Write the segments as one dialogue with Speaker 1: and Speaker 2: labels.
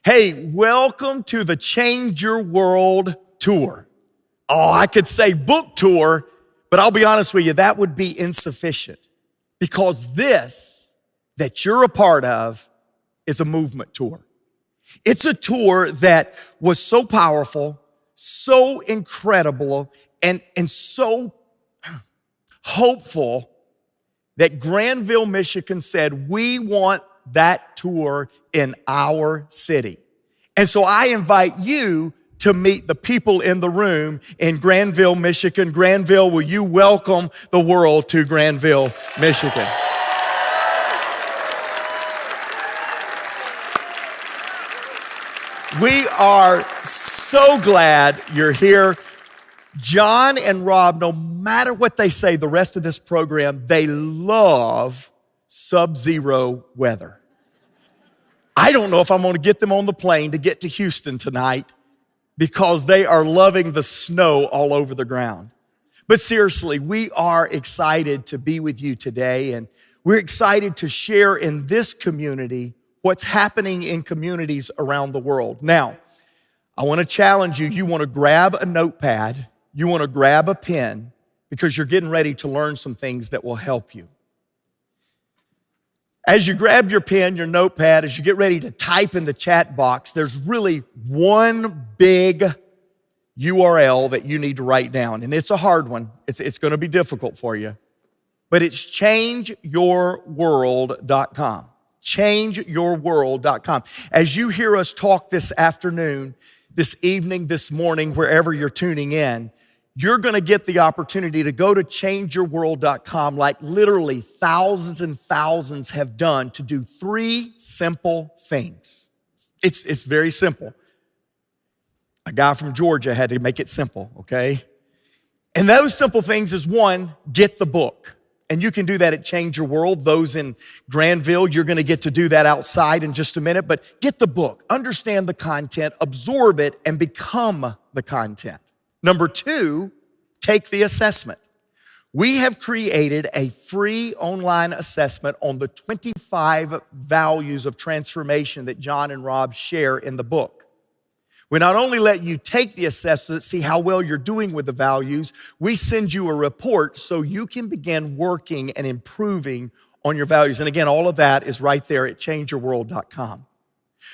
Speaker 1: Hey, welcome to the Change Your World Tour. Oh, I could say book tour, but I'll be honest with you, that would be insufficient because this that you're a part of is a movement tour. It's a tour that was so powerful, so incredible, and so hopeful that Granville, Michigan said, we want that tour in our city. And so I invite you to meet the people in the room in Granville, Michigan. Granville, will you welcome the world to Granville, Michigan? We are so glad you're here. John and Rob, no matter what they say the rest of this program, they love sub-zero weather. I don't know if I'm going to get them on the plane to get to Houston tonight because they are loving the snow all over the ground. But seriously, we are excited to be with you today, and we're excited to share in this community what's happening in communities around the world. Now, I want to challenge you. You want to grab a notepad, you want to grab a pen, because you're getting ready to learn some things that will help you. As you grab your pen, your notepad, as you get ready to type in the chat box, there's really one big URL that you need to write down. And it's a hard one. It's going to be difficult for you. But it's changeyourworld.com. Changeyourworld.com. As you hear us talk this afternoon, this evening, this morning, wherever you're tuning in, you're going to get the opportunity to go to changeyourworld.com like literally thousands and thousands have done to do three simple things. It's very simple. A guy from Georgia had to make it simple, okay? And those simple things is one, get the book. And you can do that at Change Your World. Those in Granville, you're going to get to do that outside in just a minute. But get the book, understand the content, absorb it, and become the content. Number two, take the assessment. We have created a free online assessment on the 25 values of transformation that John and Rob share in the book. We not only let you take the assessment, see how well you're doing with the values, we send you a report so you can begin working and improving on your values. And again, all of that is right there at changeyourworld.com.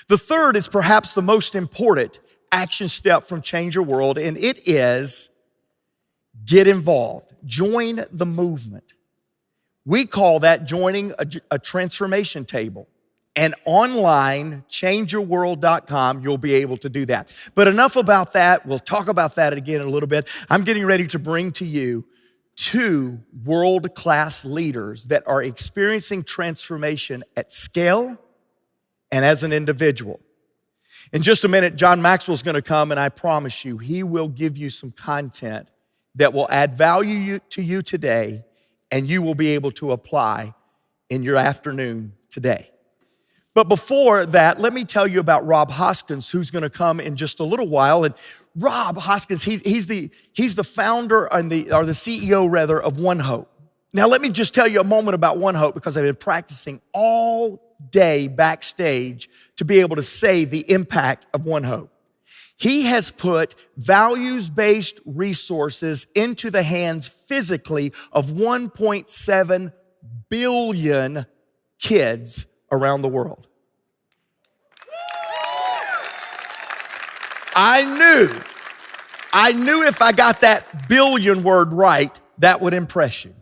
Speaker 1: The third is perhaps the most important action step from Change Your World, and it is get involved. Join the movement. We call that joining a transformation table. And online, changeyourworld.com, you'll be able to do that. But enough about that. We'll talk about that again in a little bit. I'm getting ready to bring to you two world-class leaders that are experiencing transformation at scale and as an individual. In just a minute, John Maxwell's going to come, and I promise you, he will give you some content that will add value to you today, and you will be able to apply in your afternoon today. But before that, let me tell you about Rob Hoskins, who's going to come in just a little while. And Rob Hoskins, he's the founder or the CEO rather of One Hope. Now, let me just tell you a moment about One Hope because I've been practicing all day backstage to be able to say the impact of One Hope. He has put values-based resources into the hands physically of 1.7 billion kids around the world. I knew if I got that billion word right, that would impress you.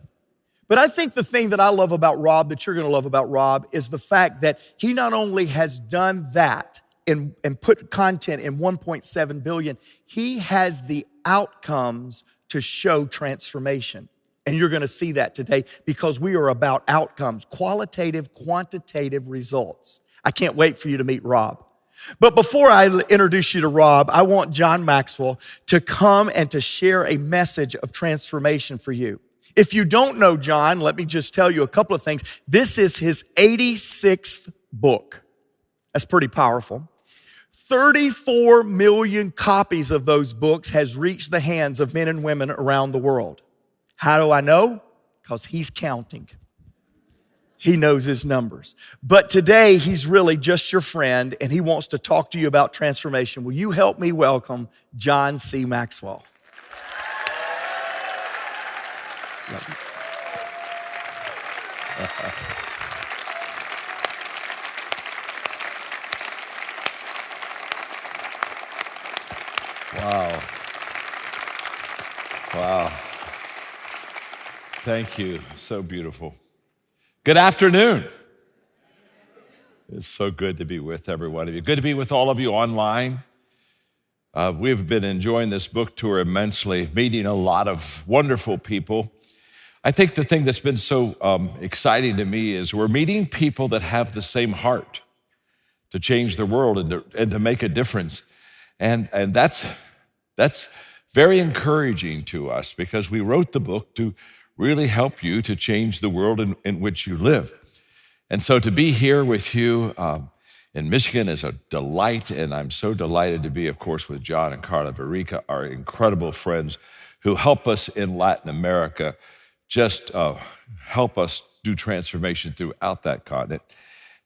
Speaker 1: But I think the thing that I love about Rob, that you're going to love about Rob, is the fact that he not only has done that and put content in 1.7 billion, he has the outcomes to show transformation. And you're going to see that today because we are about outcomes, qualitative, quantitative results. I can't wait for you to meet Rob. But before I introduce you to Rob, I want John Maxwell to come and to share a message of transformation for you. If you don't know John, let me just tell you a couple of things. This is his 86th book. That's pretty powerful. 34 million copies of those books has reached the hands of men and women around the world. How do I know? Because he's counting. he knows his numbers. But today, he's really just your friend, and he wants to talk to you about transformation. Will you help me welcome John C. Maxwell?
Speaker 2: Wow. Wow. Thank you. So beautiful. Good afternoon. It's so good to be with every one of you. Good to be with all of you online. We've been enjoying this book tour immensely, meeting a lot of wonderful people. I think the thing that's been so exciting to me is we're meeting people that have the same heart to change the world and to make a difference. And that's very encouraging to us because we wrote the book to really help you to change the world in which you live. And so to be here with you in Michigan is a delight, and I'm so delighted to be, of course, with John and Carla Verica, our incredible friends who help us in Latin America, just help us do transformation throughout that continent.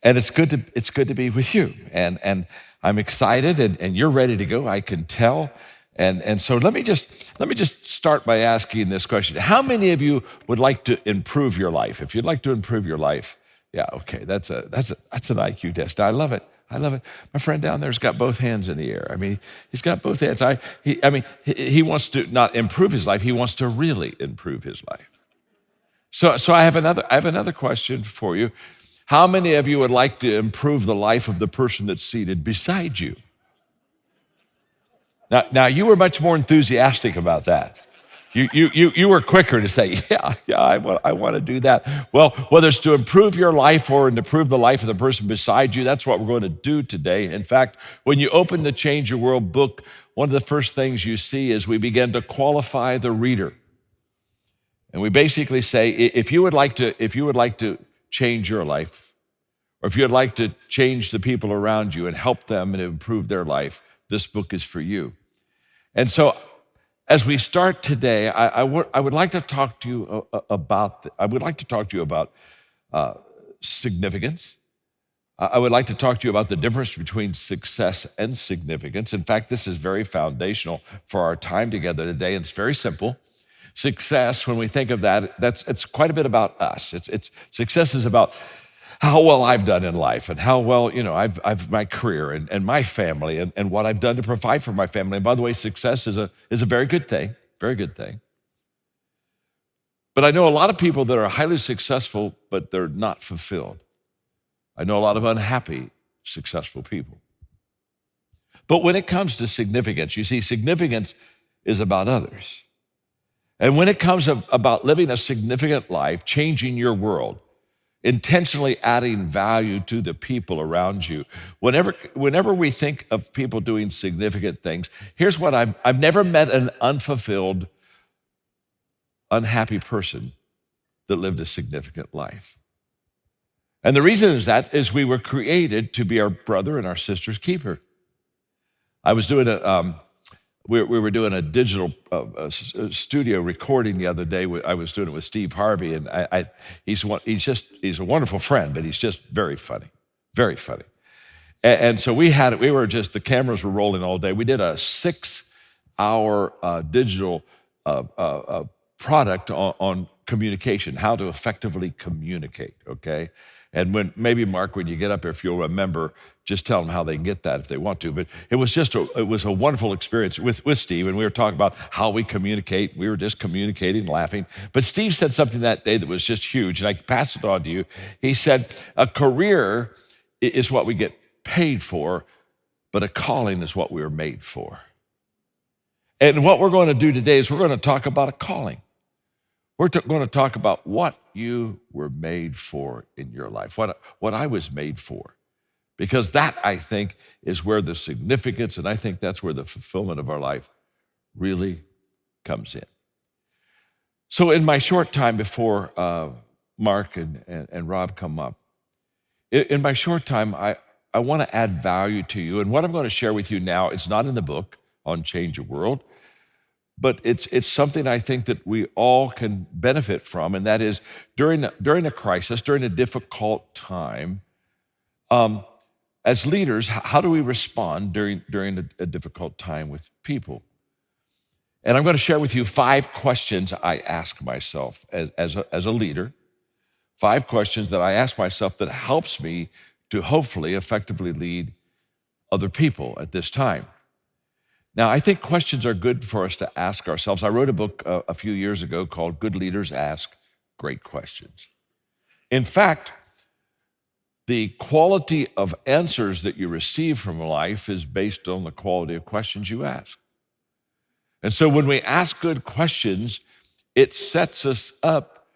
Speaker 2: And it's good to be with you. And I'm excited, and you're ready to go, I can tell. And so let me just start by asking this question. How many of you would like to improve your life? If you'd like to improve your life, yeah, okay, that's an IQ test. I love it. My friend down there's got both hands in the air. I mean, he's got both hands. He wants to not improve his life, he wants to really improve his life. So I have another question for you. How many of you would like to improve the life of the person that's seated beside you? Now you were much more enthusiastic about that. You were quicker to say, yeah, I want to do that. Well, whether it's to improve your life or to improve the life of the person beside you, that's what we're going to do today. In fact, when you open the Change Your World book, one of the first things you see is we begin to qualify the reader. And we basically say, if you would like to change your life, or if you'd like to change the people around you and help them and improve their life, this book is for you. And so as we start today, I would like to talk to you about significance. I would like to talk to you about the difference between success and significance. In fact, this is very foundational for our time together today, and it's very simple. Success, when we think of that, it's quite a bit about us. Success is about how well I've done in life and how well, I've my career and my family and what I've done to provide for my family. And by the way, success is a very good thing, very good thing. But I know a lot of people that are highly successful, but they're not fulfilled. I know a lot of unhappy, successful people. But when it comes to significance, you see, significance is about others. And when it comes about living a significant life, changing your world, intentionally adding value to the people around you. Whenever we think of people doing significant things, here's what I've never met an unfulfilled, unhappy person that lived a significant life. And the reason is we were created to be our brother and our sister's keeper. I was doing we were doing a digital studio recording the other day. I was doing it with Steve Harvey, and he's a wonderful friend, but he's just very funny, very funny. And so the cameras were rolling all day. We did a 6-hour digital product on communication, how to effectively communicate, okay? And Mark, when you get up here, if you'll remember, just tell them how they can get that if they want to. But it was a wonderful experience with Steve, and we were talking about how we communicate. We were just communicating, laughing. But Steve said something that day that was just huge, and I passed it on to you. He said, a career is what we get paid for, but a calling is what we were made for. And what we're going to do today is we're going to talk about a calling. We're going to talk about what you were made for in your life, what I was made for. Because that, I think, is where the significance, and I think that's where the fulfillment of our life really comes in. So in my short time before Mark and Rob come up, in my short time, I want to add value to you. And what I'm going to share with you now is not in the book on Change Your World, but it's something I think that we all can benefit from, and that is during a crisis, during a difficult time, as leaders, how do we respond during a difficult time with people? And I'm going to share with you 5 questions I ask myself as a leader, 5 questions that I ask myself that helps me to hopefully effectively lead other people at this time. Now, I think questions are good for us to ask ourselves. I wrote a book a few years ago called Good Leaders Ask Great Questions. In fact, the quality of answers that you receive from life is based on the quality of questions you ask. And so when we ask good questions, it sets us up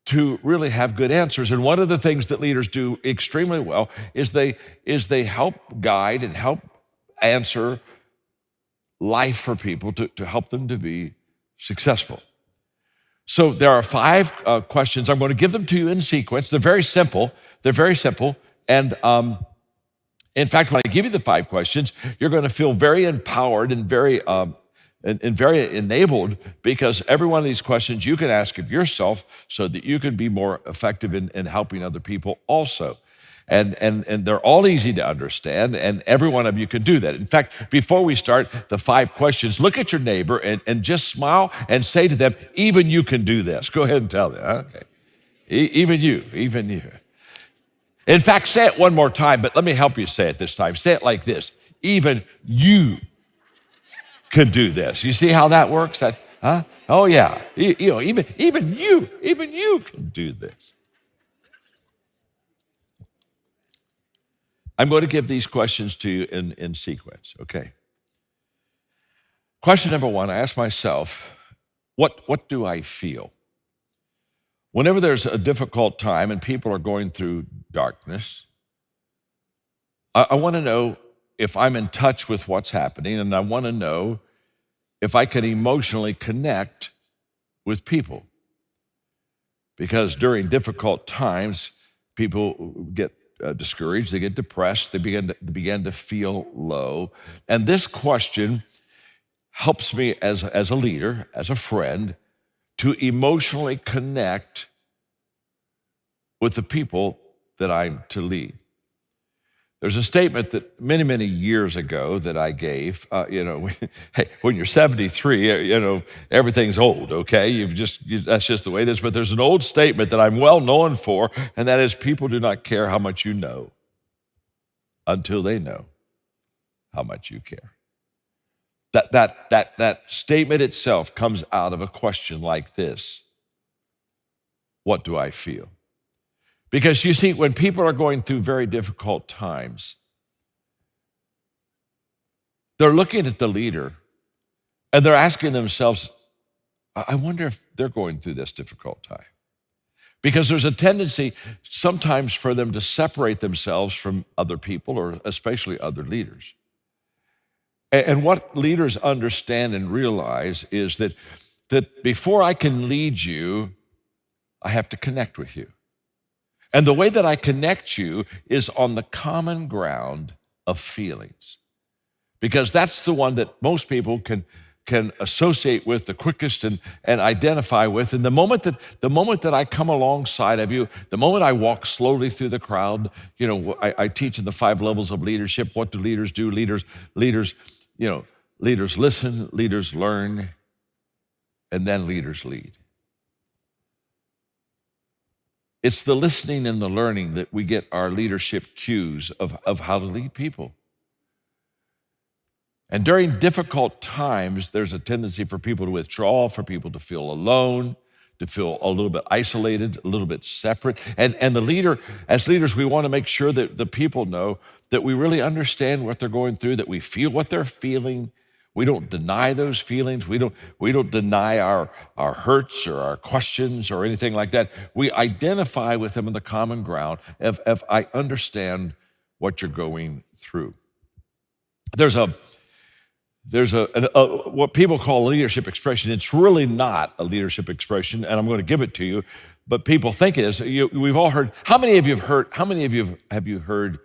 Speaker 2: to really have good answers. And one of the things that leaders do extremely well is they help guide and help answer life for people to help them to be successful. So there are 5 questions. I'm going to give them to you in sequence. They're very simple. And in fact, when I give you the 5 questions, you're going to feel very empowered and very enabled, because every one of these questions you can ask of yourself so that you can be more effective in helping other people also. And they're all easy to understand, and every one of you can do that. In fact, before we start the 5 questions, look at your neighbor and just smile and say to them, even you can do this. Go ahead and tell them. Okay. Even you. In fact, say it one more time, but let me help you say it this time. Say it like this: even you can do this. You see how that works? Oh yeah, even you can do this. I'm going to give these questions to you in sequence, okay? Question number 1, I ask myself, what do I feel? Whenever there's a difficult time and people are going through darkness, I want to know if I'm in touch with what's happening, and I want to know if I can emotionally connect with people. Because during difficult times, people get discouraged, they get depressed, they begin to feel low. And this question helps me as a leader, as a friend, to emotionally connect with the people that I'm to lead. There's a statement that many years ago that I gave, hey, when you're 73, everything's old, okay? That's just the way it is. But there's an old statement that I'm well known for, and that is, people do not care how much you know until they know how much you care. That statement itself comes out of a question like this: what do I feel? Because you see, when people are going through very difficult times, they're looking at the leader and they're asking themselves, I wonder if they're going through this difficult time. Because there's a tendency sometimes for them to separate themselves from other people, or especially other leaders. And what leaders understand and realize is that before I can lead you, I have to connect with you. And the way that I connect you is on the common ground of feelings, because that's the one that most people can associate with the quickest and identify with. And the moment that I come alongside of you, the moment I walk slowly through the crowd, I teach in the 5 levels of leadership. What do leaders do? Leaders listen, leaders learn, and then leaders lead. It's the listening and the learning that we get our leadership cues of how to lead people. And during difficult times, there's a tendency for people to withdraw, for people to feel alone, to feel a little bit isolated, a little bit separate. And the leader, as leaders, we want to make sure that the people know that we really understand what they're going through, that we feel what they're feeling. We don't deny those feelings. We don't deny our hurts or our questions or anything like that. We identify with them on the common ground if I understand what you're going through. There's what people call a leadership expression. It's really not a leadership expression, and I'm going to give it to you, but people think it is. We've all heard. How many of you have heard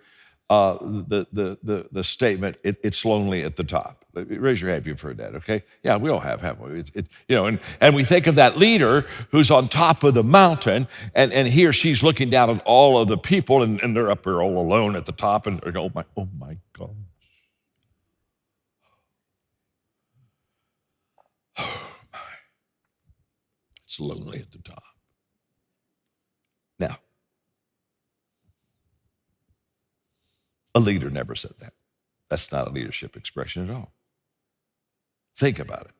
Speaker 2: the statement, it's lonely at the top? Raise your hand if you've heard that, okay? Yeah, we all have, haven't we? And we think of that leader who's on top of the mountain, and he or she's looking down at all of the people, and they're up there all alone at the top, and they're going, oh my gosh. Oh my. It's lonely at the top. Now, a leader never said that. That's not a leadership expression at all. Think about it.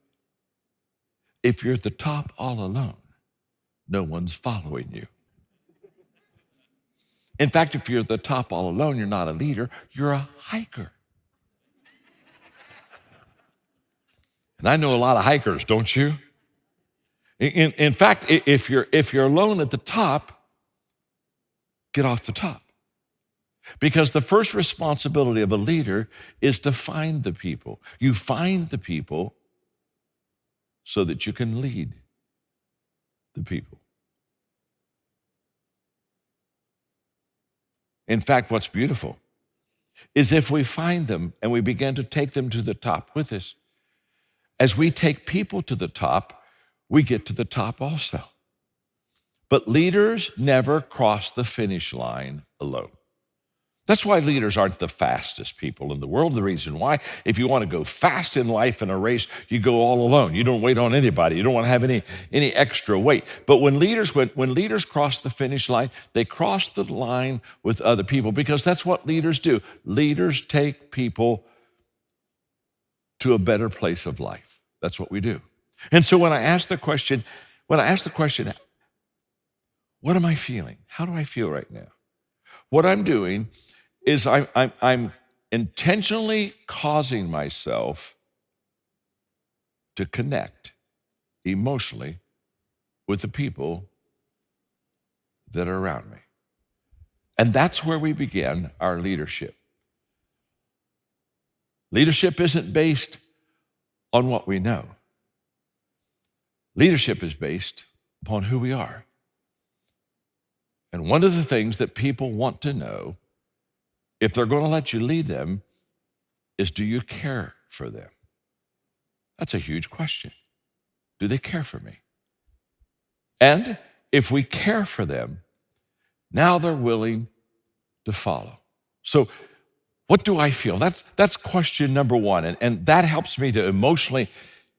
Speaker 2: If you're at the top all alone, no one's following you. In fact, if you're at the top all alone, you're not a leader, you're a hiker. And I know a lot of hikers, don't you? In fact, if you're alone at the top, get off the top. Because the first responsibility of a leader is to find the people. You find the people so that you can lead the people. In fact, what's beautiful is if we find them and we begin to take them to the top with us, as we take people to the top, we get to the top also. But leaders never cross the finish line alone. That's why leaders aren't the fastest people in the world. The reason why, if you want to go fast in life in a race, you go all alone. You don't wait on anybody. You don't want to have any extra weight. But when leaders cross the finish line, they cross the line with other people, because that's what leaders do. Leaders take people to a better place of life. That's what we do. And so when I ask the question, what am I feeling? How do I feel right now? What I'm doing is I'm intentionally causing myself to connect emotionally with the people that are around me. And that's where we begin our leadership. Leadership isn't based on what we know. Leadership is based upon who we are. And one of the things that people want to know, if they're going to let you lead them, is, do you care for them? That's a huge question. Do they care for me? And if we care for them, now they're willing to follow. So what do I feel? That's question number one. And that helps me to emotionally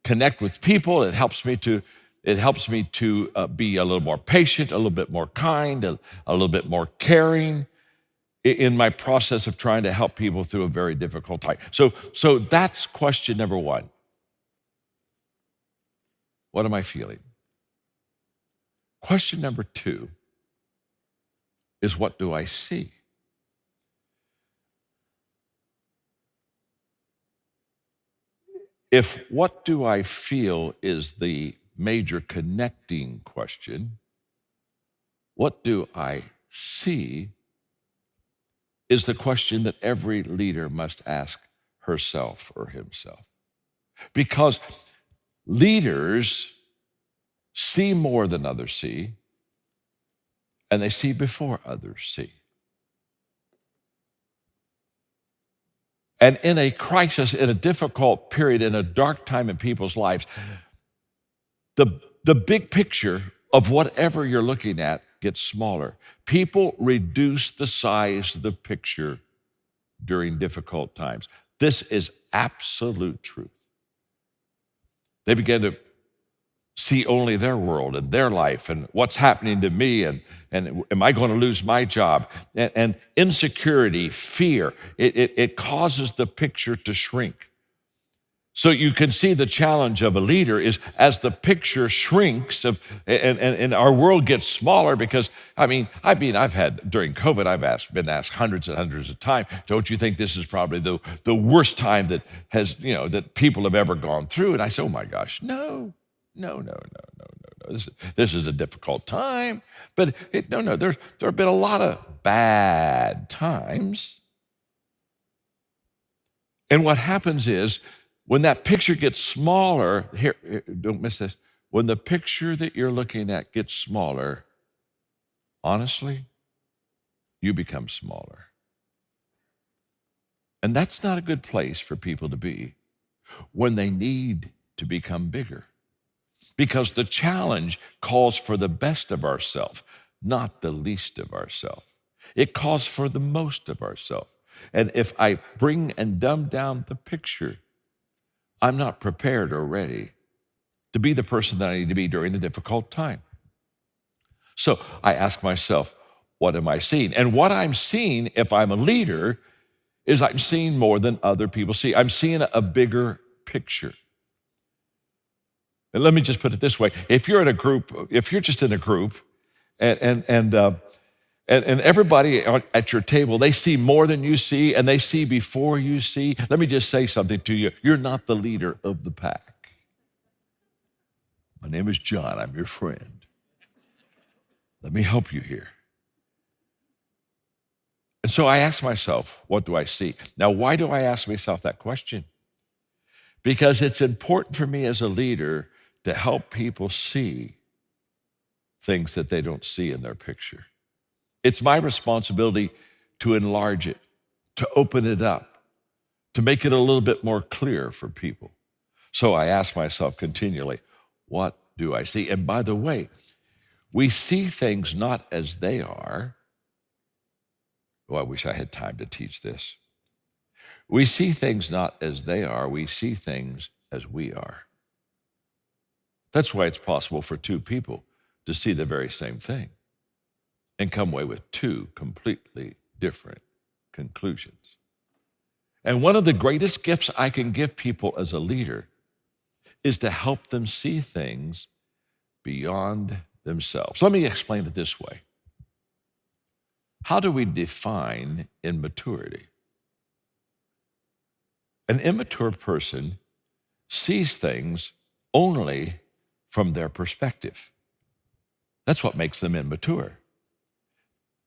Speaker 2: connect with people. It helps me to be a little more patient, a little bit more kind, a little bit more caring in my process of trying to help people through a very difficult time. So that's question number one. What am I feeling? Question number two is, what do I see? If what do I feel is the major connecting question, what do I see is the question that every leader must ask herself or himself. Because leaders see more than others see, and they see before others see. And in a crisis, in a difficult period, in a dark time in people's lives, the big picture of whatever you're looking at gets smaller. People reduce the size of the picture during difficult times. This is absolute truth. They begin to see only their world and their life and what's happening to me, and am I going to lose my job? And insecurity, fear, it causes the picture to shrink. So you can see the challenge of a leader is, as the picture shrinks and our world gets smaller, because I've had, during COVID, been asked hundreds and hundreds of times, don't you think this is probably the worst time that people have ever gone through? And I say, oh my gosh, no. This is a difficult time, but there have been a lot of bad times. And what happens is, when that picture gets smaller, here, don't miss this, when the picture that you're looking at gets smaller, honestly, you become smaller. And that's not a good place for people to be. when they need to become bigger. Because the challenge calls for the best of ourselves, not the least of ourselves. It calls for the most of ourselves. And if I bring and dumb down the picture, I'm not prepared or ready to be the person that I need to be during a difficult time. So I ask myself, what am I seeing? And what I'm seeing, if I'm a leader, is I'm seeing more than other people see. I'm seeing a bigger picture. And let me just put it this way. If you're just in a group and everybody at your table, they see more than you see and they see before you see, let me just say something to you. You're not the leader of the pack. My name is John. I'm your friend. Let me help you here. And so I ask myself, what do I see? Now, why do I ask myself that question? Because it's important for me as a leader to help people see things that they don't see in their picture. It's my responsibility to enlarge it, to open it up, to make it a little bit more clear for people. So I ask myself continually, what do I see? And by the way, we see things not as they are. Oh, I wish I had time to teach this. We see things not as they are. We see things as we are. That's why it's possible for two people to see the very same thing and come away with two completely different conclusions. And one of the greatest gifts I can give people as a leader is to help them see things beyond themselves. Let me explain it this way. How do we define immaturity? An immature person sees things only from their perspective. That's what makes them immature.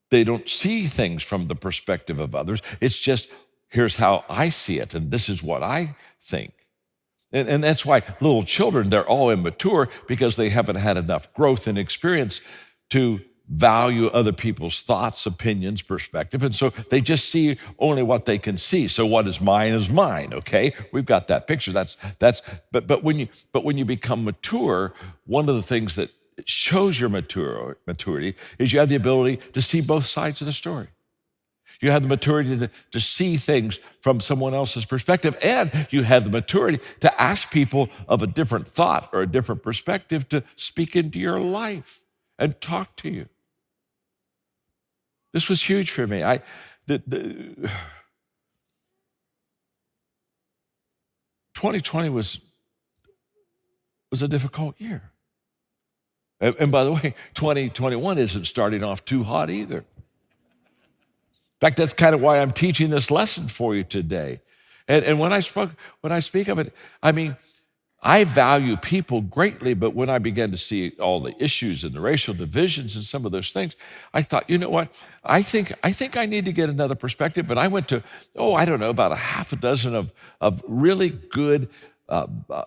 Speaker 2: They don't see things from the perspective of others. It's just, here's how I see it, and this is what I think. And that's why little children, they're all immature because they haven't had enough growth and experience to value other people's thoughts, opinions, perspective. And so they just see only what they can see. So what is mine, okay? We've got that picture. But when you become mature, one of the things that shows your maturity is you have the ability to see both sides of the story. You have the maturity to see things from someone else's perspective, and you have the maturity to ask people of a different thought or a different perspective to speak into your life and talk to you. This was huge for me. 2020 was a difficult year. And by the way, 2021 isn't starting off too hot either. In fact, that's kind of why I'm teaching this lesson for you today. And when I speak of it, I mean, I value people greatly, but when I began to see all the issues and the racial divisions and some of those things, I thought, you know what? I think I need to get another perspective. And I went to, about a half a dozen of really good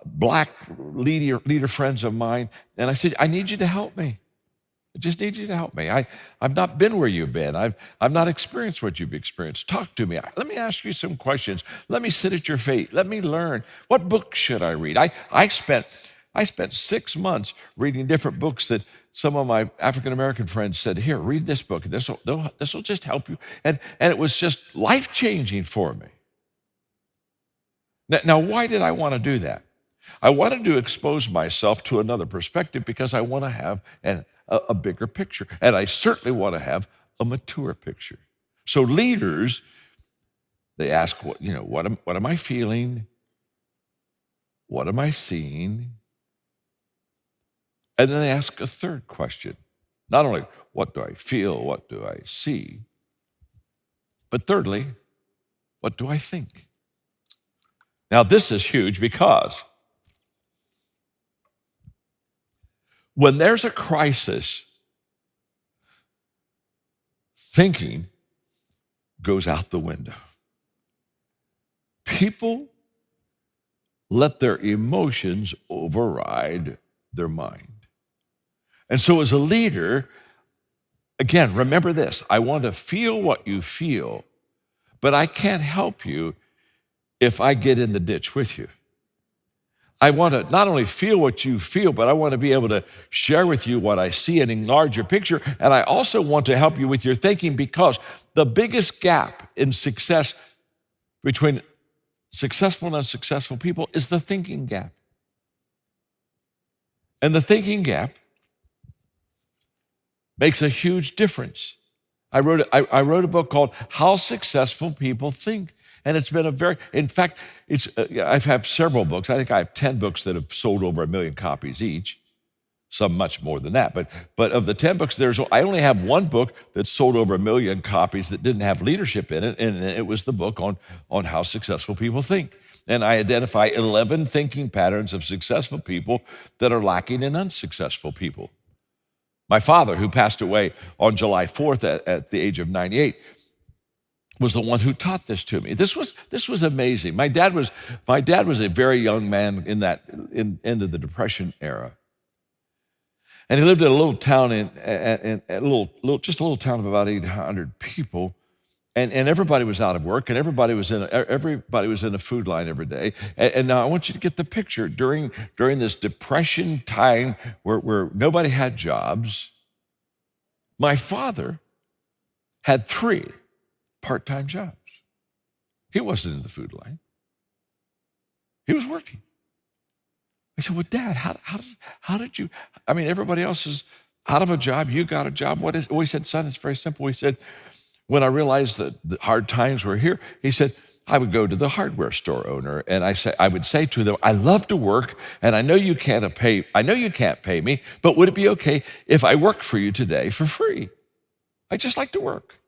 Speaker 2: black leader friends of mine. And I said, I need you to help me. I just need you to help me. I've not been where you've been. I've not experienced what you've experienced. Talk to me. Let me ask you some questions. Let me sit at your feet. Let me learn. What book should I read? I spent 6 months reading different books that some of my African-American friends said, here, read this book. This will just help you. And it was just life-changing for me. Now, why did I want to do that? I wanted to expose myself to another perspective because I want to have a bigger picture. And I certainly want to have a mature picture. So leaders, they ask, what am I feeling? What am I seeing? And then they ask a third question. Not only what do I feel, what do I see, but thirdly, what do I think? Now this is huge because when there's a crisis, thinking goes out the window. People let their emotions override their mind. And so as a leader, again, remember this, I want to feel what you feel, but I can't help you if I get in the ditch with you. I want to not only feel what you feel, but I want to be able to share with you what I see and enlarge your picture. And I also want to help you with your thinking, because the biggest gap in success between successful and unsuccessful people is the thinking gap. And the thinking gap makes a huge difference. I wrote a book called How Successful People Think. And it's been in fact, I've had several books. I think I have 10 books that have sold over 1 million copies each, some much more than that. But of the 10 books, I only have one book that sold over 1 million copies that didn't have leadership in it, and it was the book on how successful people think. And I identify 11 thinking patterns of successful people that are lacking in unsuccessful people. My father, who passed away on July 4th at the age of 98, was the one who taught this to me. This was amazing. My dad was a very young man in that end of the Depression era, and he lived in a little town just a little town of about 800 people, and everybody was out of work, and everybody was in a food line every day. And now I want you to get the picture during this Depression time where nobody had jobs. My father had 3 part-time jobs. He wasn't in the food line. He was working. I said, well, Dad, how did you, I mean, everybody else is out of a job. You got a job. What is it? Well, he said, son, it's very simple. He said, when I realized that the hard times were here, he said, I would go to the hardware store owner and I would say to them, I love to work, and I know you can't pay me, but would it be okay if I worked for you today for free? I just like to work.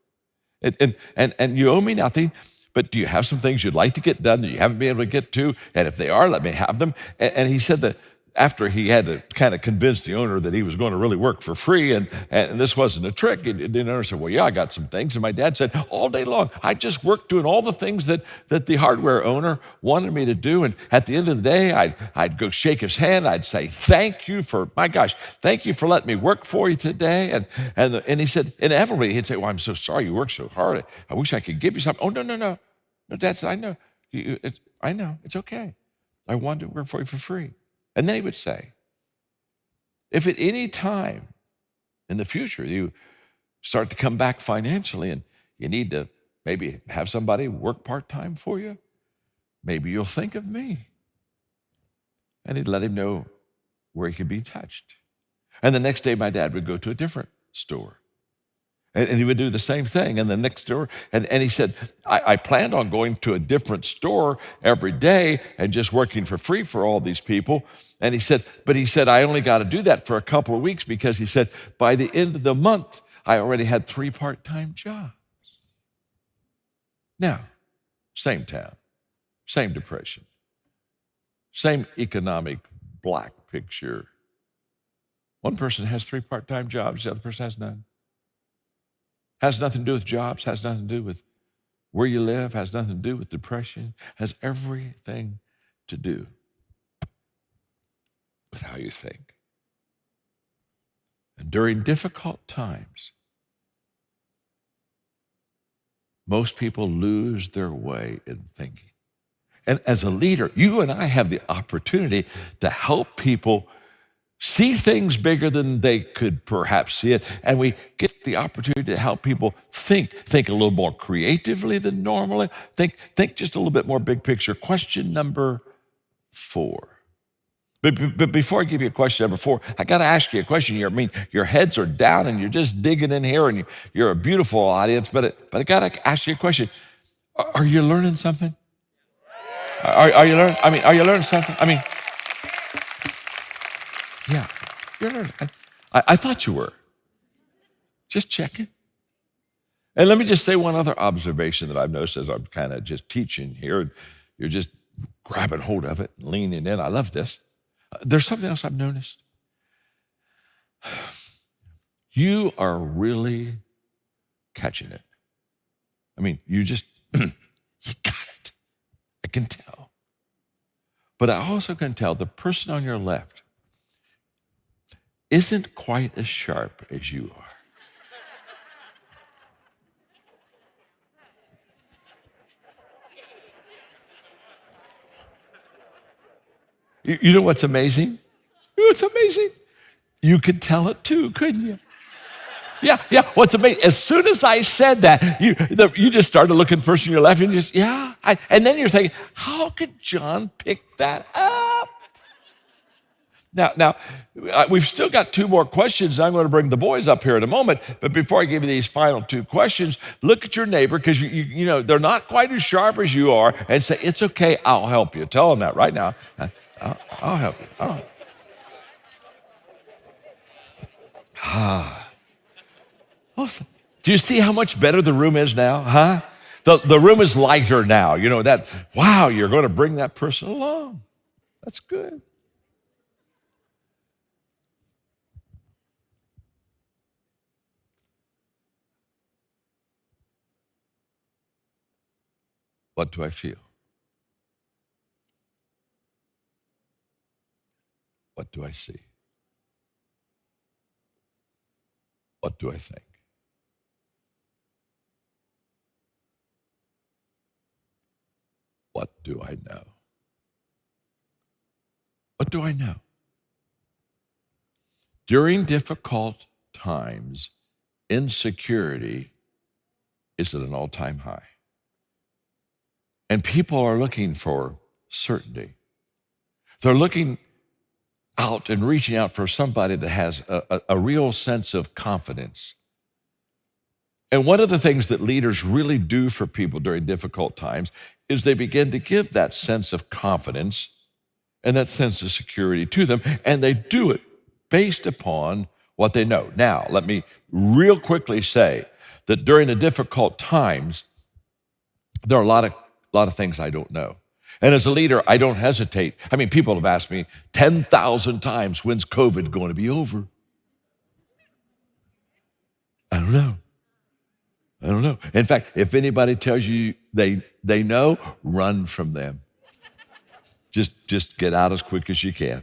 Speaker 2: And you owe me nothing, but do you have some things you'd like to get done that you haven't been able to get to? And if they are, let me have them. And he said that after he had to kind of convince the owner that he was going to really work for free and this wasn't a trick, and the owner said, well, yeah, I got some things. And my dad said, all day long, I just worked doing all the things that the hardware owner wanted me to do. And at the end of the day, I'd go shake his hand. I'd say, thank you for letting me work for you today. And he said, inevitably, he'd say, well, I'm so sorry you worked so hard. I wish I could give you something. Oh, no. No, Dad said, I know. I know. It's okay. I wanted to work for you for free. And then he would say, if at any time in the future you start to come back financially and you need to maybe have somebody work part-time for you, maybe you'll think of me. And he'd let him know where he could be touched. And the next day my dad would go to a different store. And he would do the same thing. And the next store, and he said, I planned on going to a different store every day and just working for free for all these people. And he said, I only got to do that for a couple of weeks, because he said, by the end of the month, I already had 3 part-time jobs. Now, same town, same depression, same economic black picture. One person has 3 part-time jobs, the other person has none. Has nothing to do with jobs, has nothing to do with where you live, has nothing to do with depression, has everything to do with how you think. And during difficult times, most people lose their way in thinking. And as a leader, you and I have the opportunity to help people see things bigger than they could perhaps see it. And we get the opportunity to help people think a little more creatively than normally, think just a little bit more big picture. Question number 4. But before I give you a question number 4, I got to ask you a question here. I mean, your heads are down and you're just digging in here, and you're a beautiful audience, but I got to ask you a question. Are you learning something? Are you learning? I mean, are you learning something? I mean, yeah, you're learning. I thought you were. Just checking. And let me just say one other observation that I've noticed as I'm kind of just teaching here. You're just grabbing hold of it and leaning in. I love this. There's something else I've noticed. You are really catching it. I mean, you just, you got it. I can tell. But I also can tell the person on your left isn't quite as sharp as you are. You know what's amazing? You know what's amazing? You could tell it too, couldn't you? Yeah. What's amazing? As soon as I said that, you just started looking first on your left, and you just and then you're thinking, how could John pick that up? Now, we've still got two more questions. I'm going to bring the boys up here in a moment. But before I give you these final two questions, look at your neighbor, because you know they're not quite as sharp as you are, and say, "It's okay, I'll help you." Tell them that right now. I'll help you. Do you see how much better the room is now, huh? The room is lighter now. You know that, wow, you're going to bring that person along. That's good. What do I feel? What do I see? What do I think? What do I know? What do I know? During difficult times, insecurity is at an all-time high. And people are looking for certainty. They're looking out and reaching out for somebody that has a real sense of confidence. And one of the things that leaders really do for people during difficult times is they begin to give that sense of confidence and that sense of security to them, and they do it based upon what they know. Now, let me real quickly say that during the difficult times, there are a lot of things I don't know. And as a leader, I don't hesitate. I mean, people have asked me 10,000 times, when's COVID going to be over? I don't know. In fact, if anybody tells you they know, run from them. Just get out as quick as you can.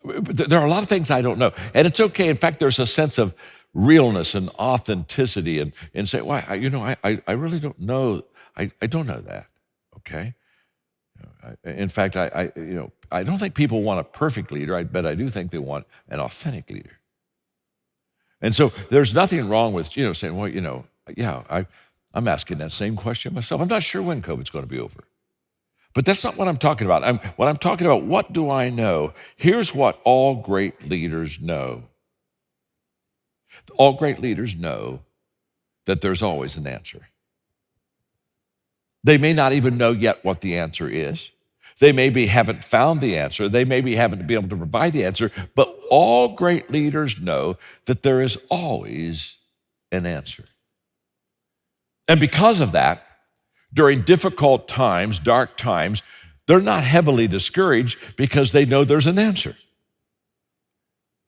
Speaker 2: But there are a lot of things I don't know. And it's okay. In fact, there's a sense of realness and authenticity and say, well, I really don't know. I don't know that, okay? In fact, I don't think people want a perfect leader, but I do think they want an authentic leader. And so there's nothing wrong with, saying, well, I'm asking that same question myself. I'm not sure when COVID's going to be over. But that's not what I'm talking about. What I'm talking about, what do I know? Here's what all great leaders know. All great leaders know that there's always an answer. They may not even know yet what the answer is. They maybe haven't found the answer. They maybe haven't been able to provide the answer, but all great leaders know that there is always an answer. And because of that, during difficult times, dark times, they're not heavily discouraged because they know there's an answer.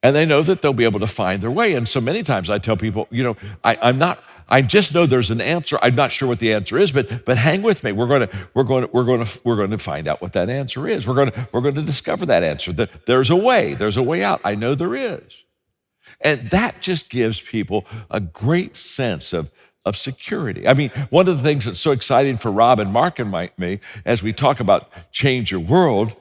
Speaker 2: And they know that they'll be able to find their way. And so many times I tell people, I just know there's an answer. I'm not sure what the answer is, but hang with me. We're going to find out what that answer is. We're going to discover that answer. There's a way. There's a way out. I know there is. And that just gives people a great sense of security. I mean, one of the things that's so exciting for Rob and Mark and me as we talk about change your world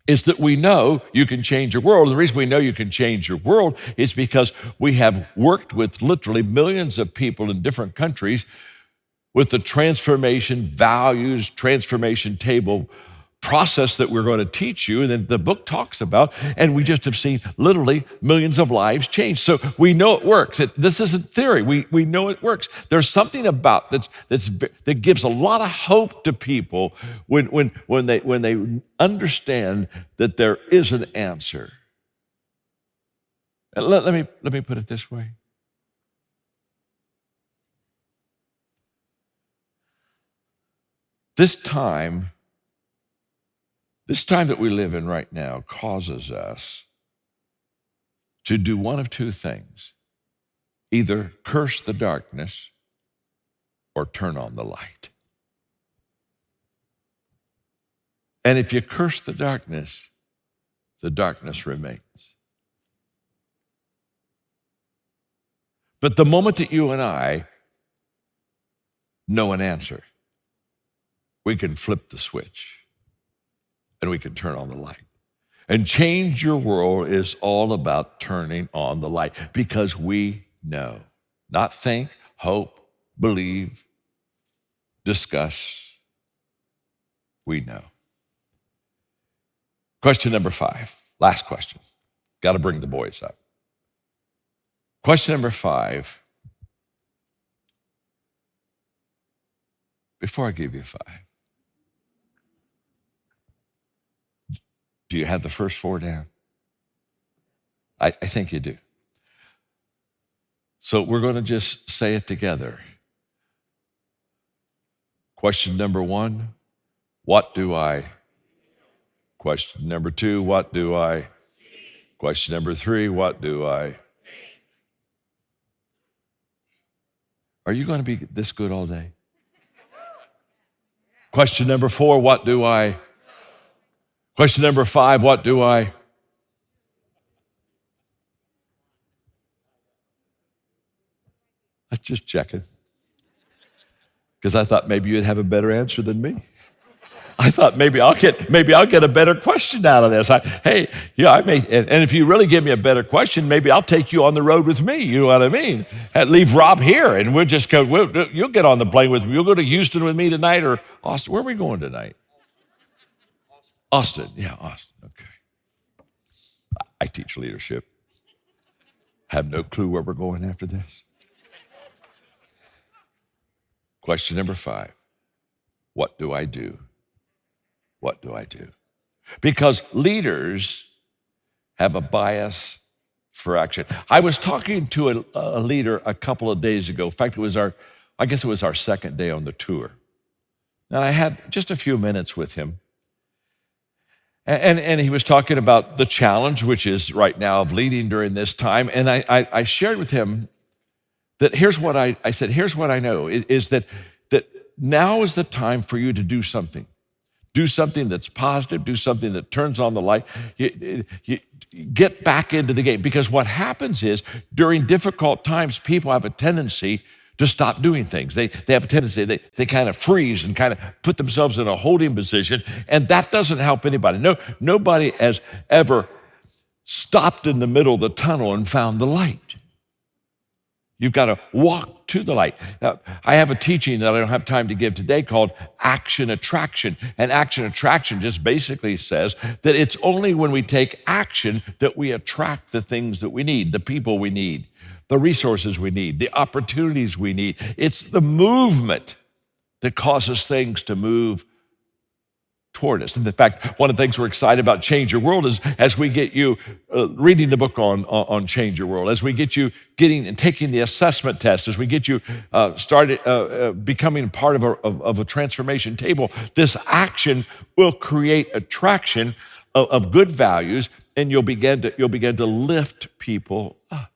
Speaker 2: is that we know you can change your world. The reason we know you can change your world is because we have worked with literally millions of people in different countries with the transformation values, transformation table process that we're going to teach you, and then the book talks about, and we just have seen literally millions of lives change. So we know it works. This isn't theory. We know it works. There's something about that gives a lot of hope to people when they understand that there is an answer. And let me put it this way. This time that we live in right now causes us to do one of two things: either curse the darkness or turn on the light. And if you curse the darkness remains. But the moment that you and I know an answer, we can flip the switch and we can turn on the light. And Change Your World is all about turning on the light because we know, not think, hope, believe, discuss. We know. Question number 5, last question. Got to bring the boys up. Question number 5. Before I give you 5, do you have the first 4 down? I think you do. So we're going to just say it together. Question number 1, what do I? Question number 2, what do I? Question number 3, what do I? Are you going to be this good all day? Question number 4, what do I? Question number 5, what do I? Let's just checking. Because I thought maybe you'd have a better answer than me. I thought maybe I'll get a better question out of this. And if you really give me a better question, maybe I'll take you on the road with me. You know what I mean? And leave Rob here, and we'll just go. You'll get on the plane with me. You'll go to Houston with me tonight, or Austin. Where are we going tonight? Austin. Yeah, Austin. Okay. I teach leadership. Have no clue where we're going after this. Question number 5. What do I do? What do I do? Because leaders have a bias for action. I was talking to a leader a couple of days ago. In fact, I guess it was our second day on the tour. And I had just a few minutes with him. And he was talking about the challenge, which is right now of leading during this time. And I shared with him that here's what I said, here's what I know, is that now is the time for you to do something. Do something that's positive, do something that turns on the light. You get back into the game. Because what happens is during difficult times, people have a tendency to stop doing things. They have a tendency, they kind of freeze and kind of put themselves in a holding position, and that doesn't help anybody. Nobody has ever stopped in the middle of the tunnel and found the light. You've got to walk to the light. Now, I have a teaching that I don't have time to give today called action attraction. And action attraction just basically says that it's only when we take action that we attract the things that we need, the people we need, the resources we need, the opportunities we need. It's the movement that causes things to move toward us. And in fact, one of the things we're excited about Change Your World is as we get you reading the book on Change Your World, as we get you getting and taking the assessment test, as we get you started becoming part of a transformation table, this action will create attraction of good values, and you'll begin to lift people up.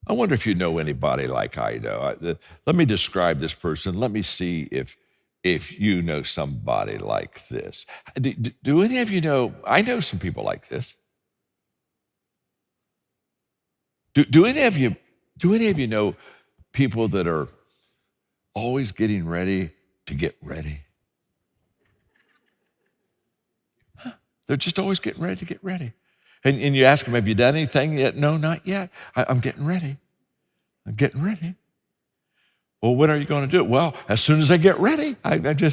Speaker 2: I wonder if you know anybody like I know. Let me describe this person. Let me see if you know somebody like this. Do any of you know, I know some people like this. Do any of you know people that are always getting ready to get ready? They're just always getting ready to get ready. And you ask them, have you done anything yet? No, not yet. I'm getting ready. I'm getting ready. Well, when are you going to do it? Well, as soon as I get ready. I'm getting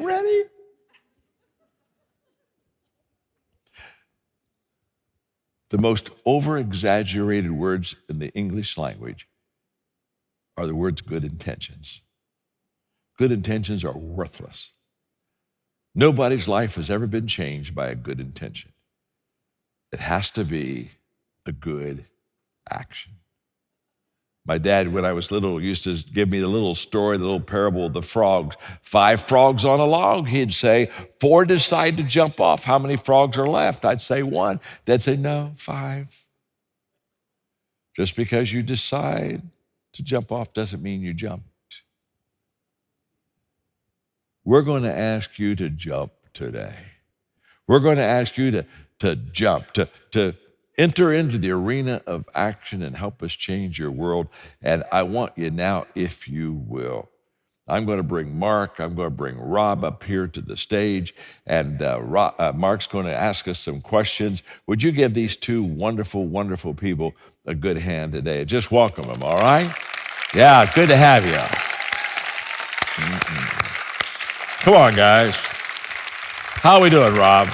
Speaker 2: ready. The most over-exaggerated words in the English language are the words good intentions. Good intentions are worthless. Nobody's life has ever been changed by a good intention. It has to be a good action. My dad, when I was little, used to give me the little story, the little parable of the frogs. 5 frogs on a log, he'd say. 4 decide to jump off. How many frogs are left? I'd say 1. Dad'd say, no, 5. Just because you decide to jump off doesn't mean you jumped. We're going to ask you to jump today. We're going to ask you to jump, to Enter into the arena of action and help us change your world. And I want you now, if you will. I'm going to bring Mark, I'm going to bring Rob up here to the stage, and Mark's going to ask us some questions. Would you give these two wonderful, wonderful people a good hand today? Just welcome them, all right? Yeah, good to have you. Come on, guys. How are we doing, Rob?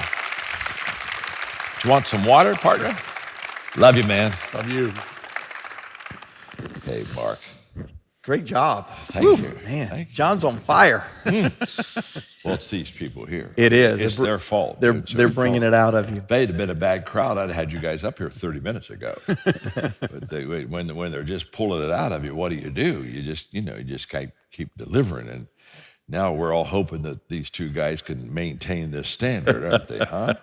Speaker 2: You want some water, partner? Love you, man.
Speaker 3: Love you.
Speaker 2: Hey, Mark.
Speaker 1: Great job.
Speaker 2: Thank you.
Speaker 1: Man,
Speaker 2: Thank you.
Speaker 1: John's on fire.
Speaker 2: Well, it's these people here.
Speaker 1: It is.
Speaker 2: It's their fault.
Speaker 1: They're
Speaker 2: It's their
Speaker 1: bringing
Speaker 2: fault.
Speaker 1: it out of you.
Speaker 2: If they'd have been a bad crowd, I'd have had you guys up here 30 minutes ago. But when they're just pulling it out of you, what do? You just keep delivering. And now we're all hoping that these two guys can maintain this standard, aren't they? Huh?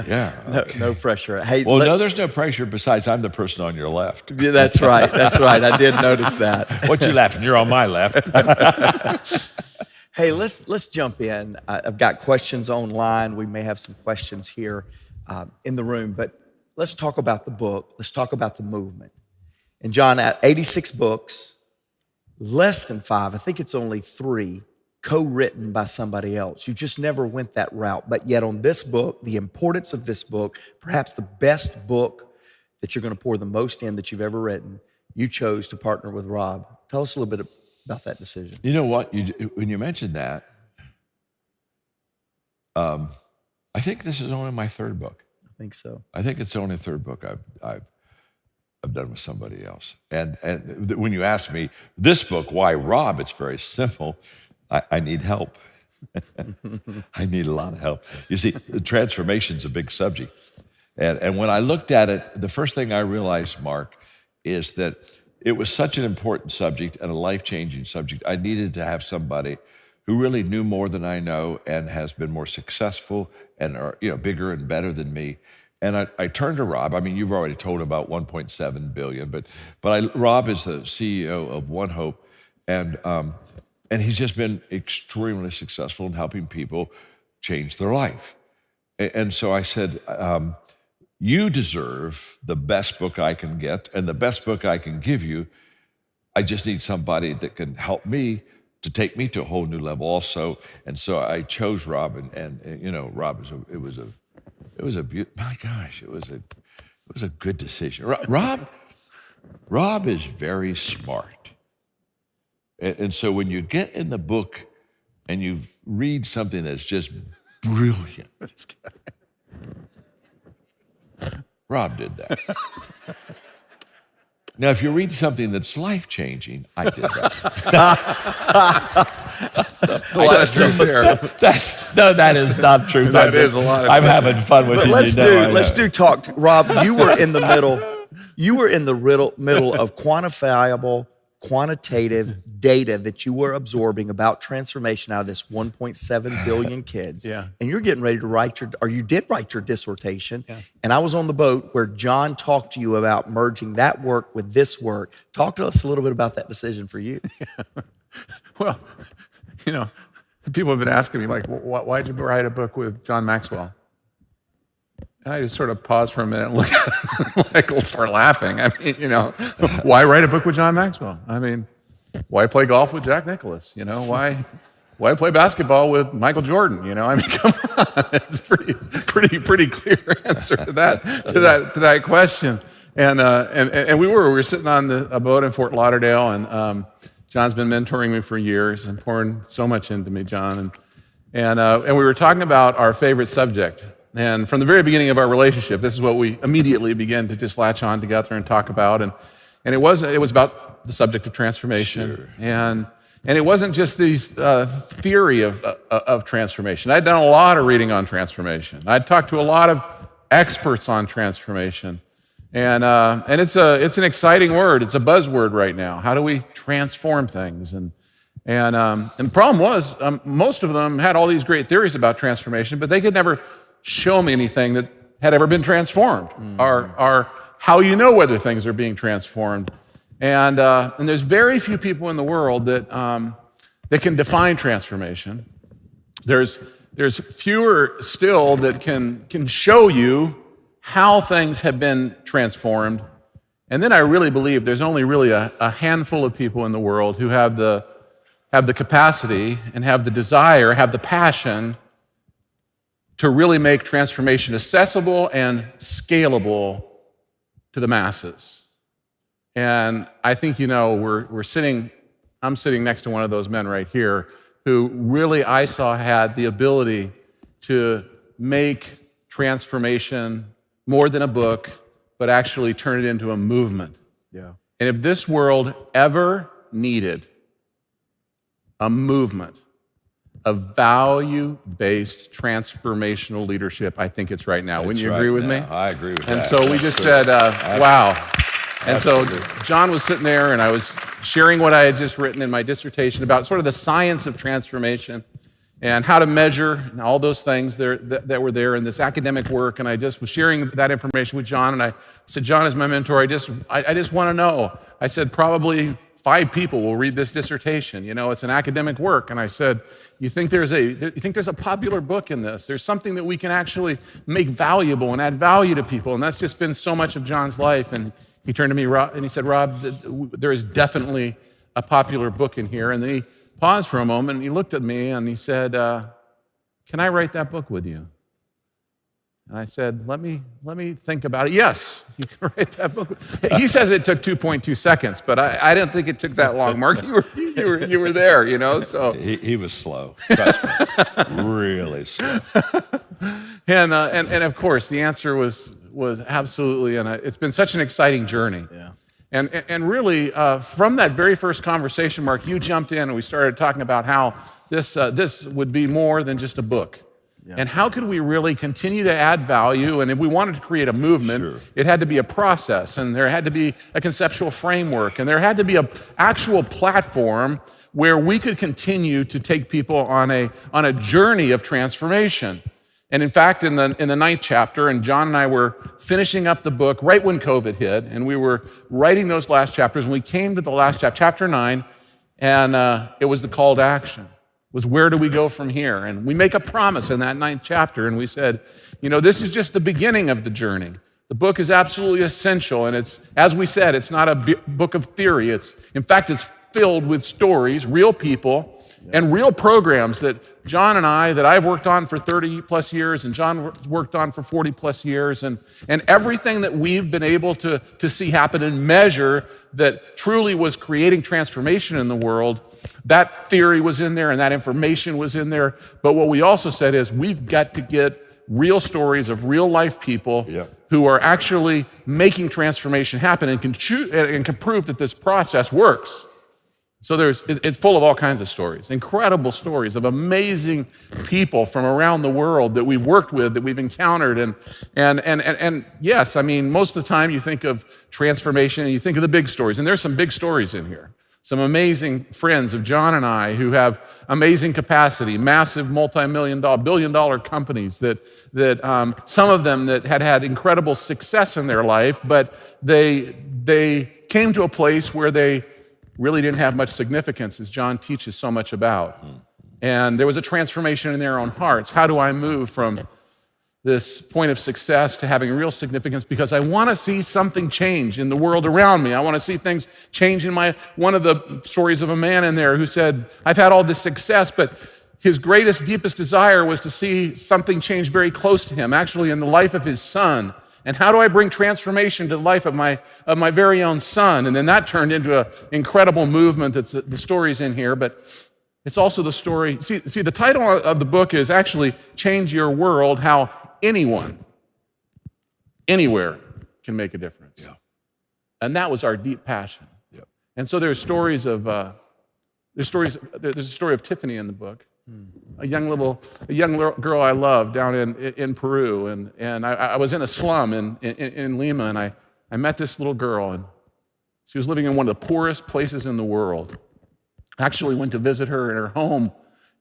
Speaker 2: Yeah. Okay.
Speaker 1: No pressure. Hey,
Speaker 2: Well, no, there's no pressure. Besides, I'm the person on your left.
Speaker 1: Yeah, that's right. That's right. I did notice that.
Speaker 2: What you laughing? You're on my left.
Speaker 1: Hey, let's jump in. I've got questions online. We may have some questions here in the room, but let's talk about the book. Let's talk about the movement. And John, at 86 books, less than 5, I think it's only 3, co-written by somebody else. You just never went that route. But yet on this book, the importance of this book, perhaps the best book that you're going to pour the most in that you've ever written, you chose to partner with Rob. Tell us a little bit about that decision.
Speaker 2: You know what? When you mentioned that, I think this is only my 3rd book.
Speaker 1: I think so.
Speaker 2: I think it's the only 3rd book I've done with somebody else. And when you ask me, this book, why Rob? It's very simple. I need help. I need a lot of help. You see, the transformation's a big subject. And when I looked at it, the first thing I realized, Mark, is that it was such an important subject and a life-changing subject. I needed to have somebody who really knew more than I know and has been more successful and are bigger and better than me. And I turned to Rob. I mean, you've already told about 1.7 billion, but Rob is the CEO of One Hope, and he's just been extremely successful in helping people change their life. And so I said, you deserve the best book I can get and the best book I can give you. I just need somebody that can help me to take me to a whole new level also. And so I chose Rob, and Rob it was a my gosh, it was a good decision. Rob is very smart. And so when you get in the book and you read something that's just brilliant, Rob did that. Now, if you read something that's life-changing, I did that.
Speaker 3: A lot of truth there.
Speaker 2: That is not true.
Speaker 3: That is a lot of
Speaker 2: I'm
Speaker 3: truth.
Speaker 2: having fun with
Speaker 1: But
Speaker 2: you.
Speaker 1: let's do talk. Rob, you were in the middle. You were in the middle of quantifiable, quantitative data that you were absorbing about transformation out of this 1.7 billion kids.
Speaker 3: Yeah.
Speaker 1: And you're getting ready to you did write your dissertation. Yeah. And I was on the boat where John talked to you about merging that work with this work. Talk to us a little bit about that decision for you.
Speaker 3: Yeah. Well, people have been asking me, like, why'd you write a book with John Maxwell? And I just sort of pause for a minute and look at him, like, start laughing. I mean, why write a book with John Maxwell? I mean, why play golf with Jack Nicklaus? Why play basketball with Michael Jordan? I mean, come on, it's pretty clear answer to that question. And we were sitting on a boat in Fort Lauderdale, and John's been mentoring me for years and pouring so much into me, John. And we were talking about our favorite subject. And from the very beginning of our relationship, this is what we immediately began to just latch on together and talk about. And it was about the subject of transformation. Sure. And it wasn't just these theory of transformation. I'd done a lot of reading on transformation. I'd talked to a lot of experts on transformation. And it's an exciting word. It's a buzzword right now. How do we transform things? And the problem was most of them had all these great theories about transformation, but they could never show me anything that had ever been transformed, or how you know whether things are being transformed. And there's very few people in the world that can define transformation. There's fewer still that can show you how things have been transformed. And then I really believe there's only really a handful of people in the world who have the capacity and have the desire, have the passion to really make transformation accessible and scalable to the masses. And I think, I'm sitting next to one of those men right here who really I saw had the ability to make transformation more than a book, but actually turn it into a movement.
Speaker 1: Yeah.
Speaker 3: And if this world ever needed a movement of value-based transformational leadership, I think it's right now. Wouldn't you agree with me?
Speaker 2: I agree with that.
Speaker 3: And so we just said, wow. And so John was sitting there, and I was sharing what I had just written in my dissertation about sort of the science of transformation and how to measure and all those things that were there in this academic work. And I just was sharing that information with John, and I said, John is my mentor. I just want to know. I said, probably 5 people will read this dissertation. It's an academic work. And I said, you think there's a popular book in this? There's something that we can actually make valuable and add value to people. And that's just been so much of John's life. And he turned to me and he said, Rob, there is definitely a popular book in here. And then he paused for a moment and he looked at me and he said, can I write that book with you? And I said, let me think about it. Yes, you can write that book. He says it took 2.2 seconds, but I didn't think it took that long. Mark, you were there, so.
Speaker 2: He was slow, trust me, really slow.
Speaker 3: And of course, the answer was absolutely, and it's been such an exciting journey.
Speaker 1: Yeah.
Speaker 3: And really, from that very first conversation, Mark, you jumped in and we started talking about how this would be more than just a book. Yeah. And how could we really continue to add value? And if we wanted to create a movement, It had to be a process, and there had to be a conceptual framework, and there had to be an actual platform where we could continue to take people on a journey of transformation. And in fact, in the 9th chapter, and John and I were finishing up the book right when COVID hit, and we were writing those last chapters, and we came to the last chapter 9, and it was the call to action. Was where do we go from here? And we make a promise in that 9th chapter, and we said, this is just the beginning of the journey. The book is absolutely essential, and it's, as we said, it's not a book of theory. In fact, it's filled with stories, real people, and real programs that John and that I've worked on for 30 plus years, and John worked on for 40 plus years, and everything that we've been able to see happen and measure that truly was creating transformation in the world. That theory was in there and that information was in there. But what we also said is we've got to get real stories of real life people who are actually making transformation happen and can prove that this process works. So it's full of all kinds of stories, incredible stories of amazing people from around the world that we've worked with, that we've encountered. And yes, most of the time you think of transformation and you think of the big stories, and there's some big stories in here. Some amazing friends of John and I who have amazing capacity, massive billion-dollar companies that some of them that had incredible success in their life, but they came to a place where they really didn't have much significance, as John teaches so much about. And there was a transformation in their own hearts. How do I move from this point of success to having real significance? Because I want to see something change in the world around me. I want to see things change in one of the stories of a man in there who said, I've had all this success, but his greatest, deepest desire was to see something change very close to him, actually in the life of his son. And how do I bring transformation to the life of my very own son? And then that turned into an incredible movement. That's the story's in here, but it's also the story. See, the title of the book is actually Change Your World, How Anyone, anywhere can make a difference. Yeah. And that was our deep passion. Yeah. And so there's stories of, there's a story of Tiffany in the book, a young girl I love down in Peru. And I was in a slum in Lima, and I met this little girl, and she was living in one of the poorest places in the world. I actually went to visit her in her home.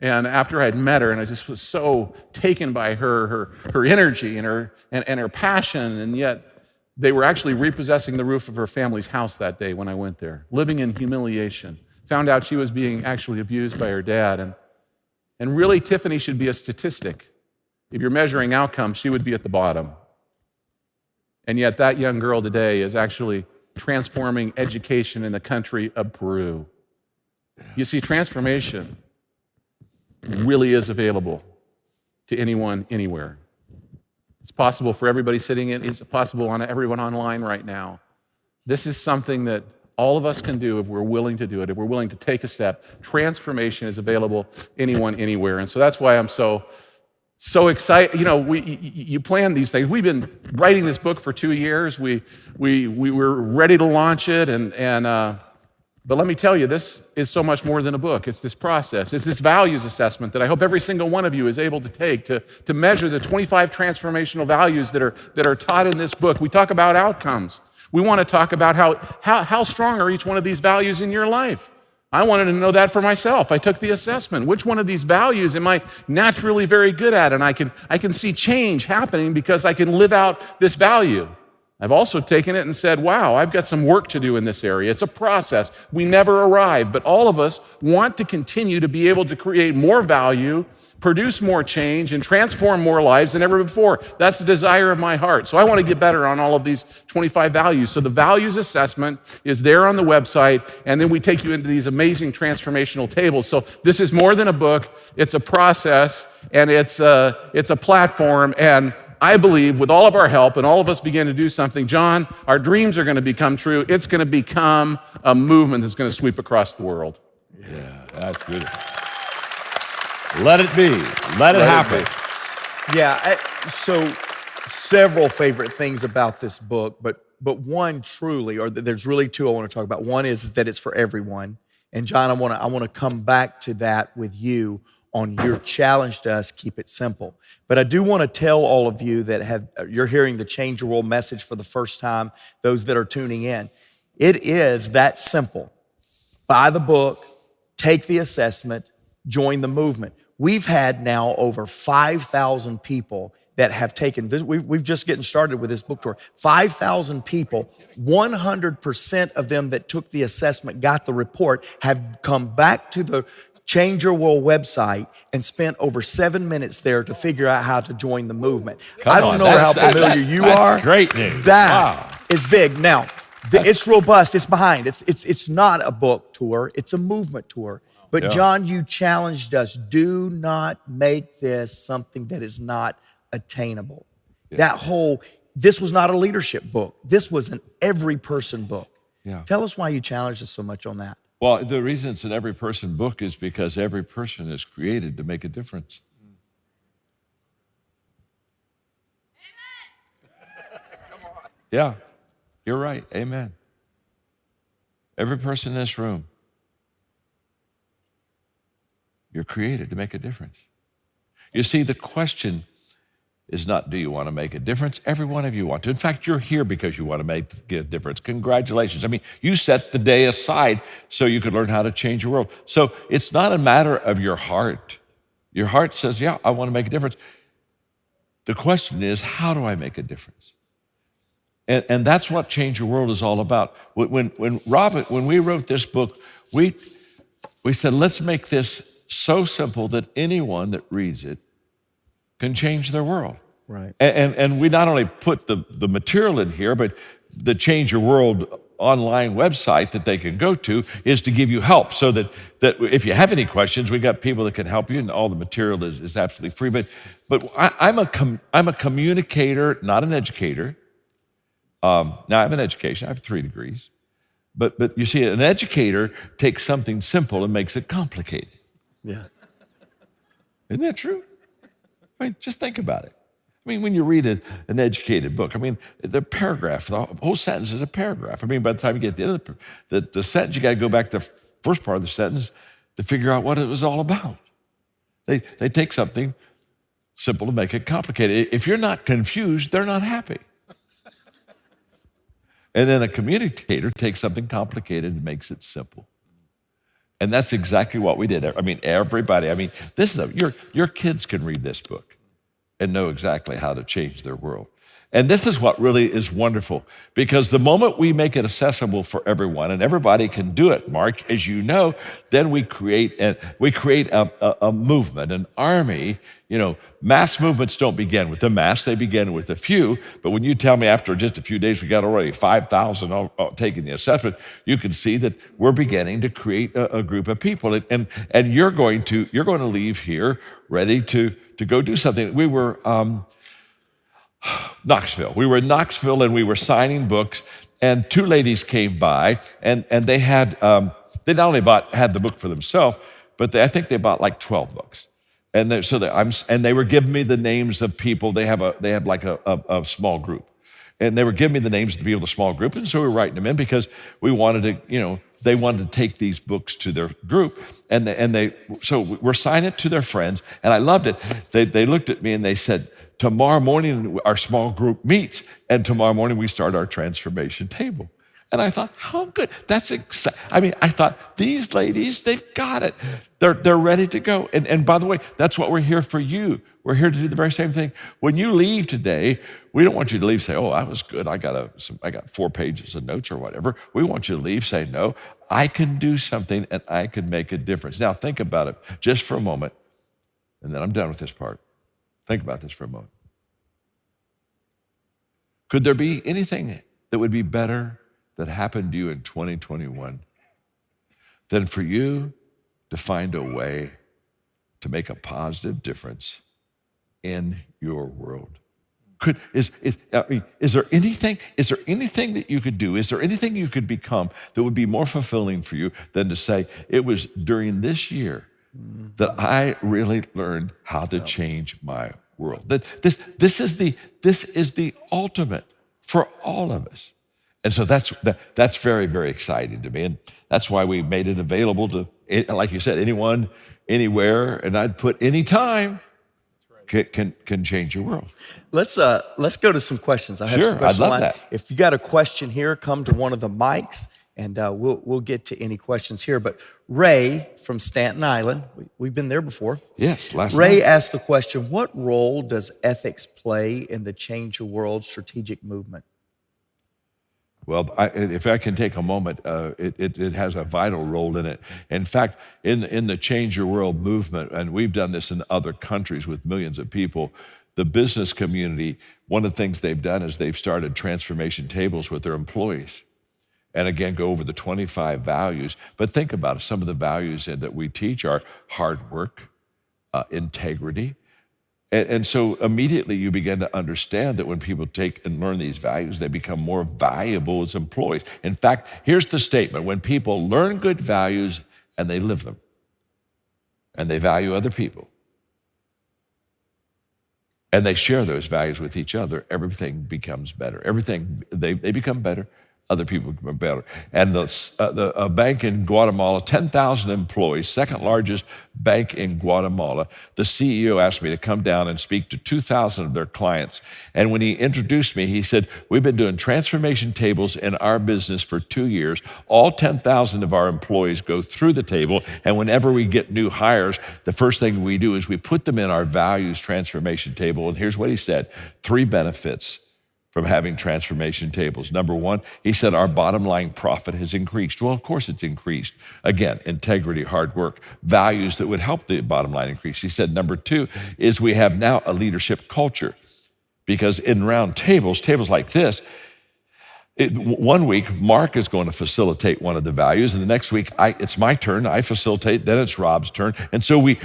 Speaker 3: And after I'd met her, and I just was so taken by her energy and her passion, and yet they were actually repossessing the roof of her family's house that day when I went there, living in humiliation. Found out she was being actually abused by her dad. And really, Tiffany should be a statistic. If you're measuring outcomes, she would be at the bottom. And yet that young girl today is actually transforming education in the country of Peru. You see, transformation really is available to anyone, anywhere. It's possible for everybody sitting in. It's possible on everyone online right now. This is something that all of us can do if we're willing to do it, if we're willing to take a step. Transformation is available anyone, anywhere. And so that's why I'm so excited. You know, you plan these things. We've been writing this book for 2 years. We were ready to launch it, but let me tell you, this is so much more than a book. It's this process. It's this values assessment that I hope every single one of you is able to take to measure the 25 transformational values that are taught in this book. We talk about outcomes. We want to talk about how strong are each one of these values in your life. I wanted to know that for myself. I took the assessment. Which one of these values am I naturally very good at? And I can see change happening because I can live out this value. I've also taken it and said, wow, I've got some work to do in this area. It's a process. We never arrive, but all of us want to continue to be able to create more value, produce more change, and transform more lives than ever before. That's the desire of my heart. So I want to get better on all of these 25 values. So the values assessment is there on the website, and then we take you into these amazing transformational tables. So this is more than a book. It's a process, and it's a platform, and I believe with all of our help and all of us begin to do something, John, our dreams are going to become true. It's going to become a movement that's going to sweep across the world.
Speaker 2: Yeah, that's good. Let it be. Let it happen.
Speaker 1: Yeah, so several favorite things about this book, but one truly, or there's really two I want to talk about. One is that it's for everyone. And John, I want to come back to that with you on your challenge to us, keep it simple. But I do want to tell all of you that you're hearing the Change Your World message for the first time, those that are tuning in. It is that simple. Buy the book, take the assessment, join the movement. We've had now over 5,000 people that have taken this. We've just getting started with this book tour. 5,000 people, 100% of them that took the assessment, got the report, have come back to the Change Your World website and spent over 7 minutes there to figure out how to join the movement. I don't know how familiar you are.
Speaker 2: That's great news.
Speaker 1: That is big. Now, it's robust. It's behind. It's not a book tour. It's a movement tour. But John, you challenged us. Do not make this something that is not attainable. This was not a leadership book. This was an every person book.
Speaker 2: Yeah.
Speaker 1: Tell us why you challenged us so much on that.
Speaker 2: Well, the reason it's an every person book is because every person is created to make a difference. Yeah, you're right. Amen. Every person in this room, you're created to make a difference. You see, the question is not, do you want to make a difference? Every one of you want to. In fact, you're here because you want to make a difference. Congratulations. I mean, you set the day aside so you could learn how to change your world. So it's not a matter of your heart. Your heart says, yeah, I want to make a difference. The question is, how do I make a difference? And that's what Change Your World is all about. When we wrote this book, we said, let's make this so simple that anyone that reads it can change their world.
Speaker 1: Right.
Speaker 2: And we not only put the material in here, but the Change Your World online website that they can go to is to give you help so that if you have any questions, we got people that can help you, and all the material is absolutely free. But I'm a communicator, not an educator. Now I have an education, I have 3 degrees. But you see, an educator takes something simple and makes it complicated.
Speaker 1: Yeah.
Speaker 2: Isn't that true? I mean, just think about it. I mean, when you read an educated book, I mean, the paragraph, the whole sentence is a paragraph. I mean, by the time you get to the end of the sentence, you got to go back to the first part of the sentence to figure out what it was all about. They take something simple to make it complicated. If you're not confused, they're not happy. And then a communicator takes something complicated and makes it simple. And that's exactly what we did. I mean, everybody, this is your kids can read this book and know exactly how to change their world. And this is what really is wonderful, because the moment we make it accessible for everyone, and everybody can do it, Mark, as you know, then we create a movement, an army. You know, mass movements don't begin with the mass, they begin with a few. But when you tell me after just a few days we got already 5,000 taking the assessment, you can see that we're beginning to create a group of people. And you're going to leave here ready to go do something. We were Knoxville. We were in Knoxville and we were signing books, and two ladies came by, and they had they not only had the book for themselves, but I think they bought like 12 books. And they were giving me the names of people. They have like a small group, and they were giving me the names of the people of the small group, and so we were writing them in because we wanted to, they wanted to take these books to their group, so we're signing it to their friends, and I loved it. They looked at me and they said, tomorrow morning, our small group meets, and tomorrow morning we start our transformation table. And I thought, how good. That's exciting. I thought, these ladies, they've got it. They're ready to go. And by the way, that's what we're here for you. We're here to do the very same thing. When you leave today, we don't want you to leave and say, oh, that was good. I got 4 pages of notes or whatever. We want you to leave, say, no, I can do something and I can make a difference. Now, think about it just for a moment, and then I'm done with this part. Think about this for a moment. Could there be anything that would be better that happened to you in 2021 than for you to find a way to make a positive difference in your world? Is there anything that you could do? Is there anything you could become that would be more fulfilling for you than to say, it was during this year that I really learned how to change my world? That this is the ultimate for all of us. And so that's very, very exciting to me. And that's why we made it available to, like you said, anyone, anywhere, and I'd put any time can change your world.
Speaker 1: Let's go to some questions. I have some questions.
Speaker 2: I'd love that.
Speaker 1: If you got a question here, come to one of the mics, and we'll get to any questions here. But Ray from Staten Island, we've been there before.
Speaker 2: Yes,
Speaker 1: Ray
Speaker 2: night.
Speaker 1: asked the question, what role does ethics play in the Change Your World strategic movement?
Speaker 2: Well, if I can take a moment, it has a vital role in it. In fact, in the Change Your World movement, and we've done this in other countries with millions of people, the business community, one of the things they've done is they've started transformation tables with their employees. And again, go over the 25 values. But think about it. Some of the values that we teach are hard work, integrity. And so immediately you begin to understand that when people take and learn these values, they become more valuable as employees. In fact, here's the statement. When people learn good values and they live them, and they value other people, and they share those values with each other, everything becomes better. They become better. Other people become better. And a bank in Guatemala, 10,000 employees, second largest bank in Guatemala. The CEO asked me to come down and speak to 2,000 of their clients. And when he introduced me, he said, we've been doing transformation tables in our business for 2 years. All 10,000 of our employees go through the table. And whenever we get new hires, the first thing we do is we put them in our values transformation table. And here's what he said, 3 benefits from having transformation tables. Number 1, he said, our bottom line profit has increased. Well, of course it's increased. Again, integrity, hard work, values that would help the bottom line increase. He said, number 2 is we have now a leadership culture, because in round tables like this, one week, Mark is going to facilitate one of the values, and the next week, it's my turn, I facilitate, then it's Rob's turn. And so we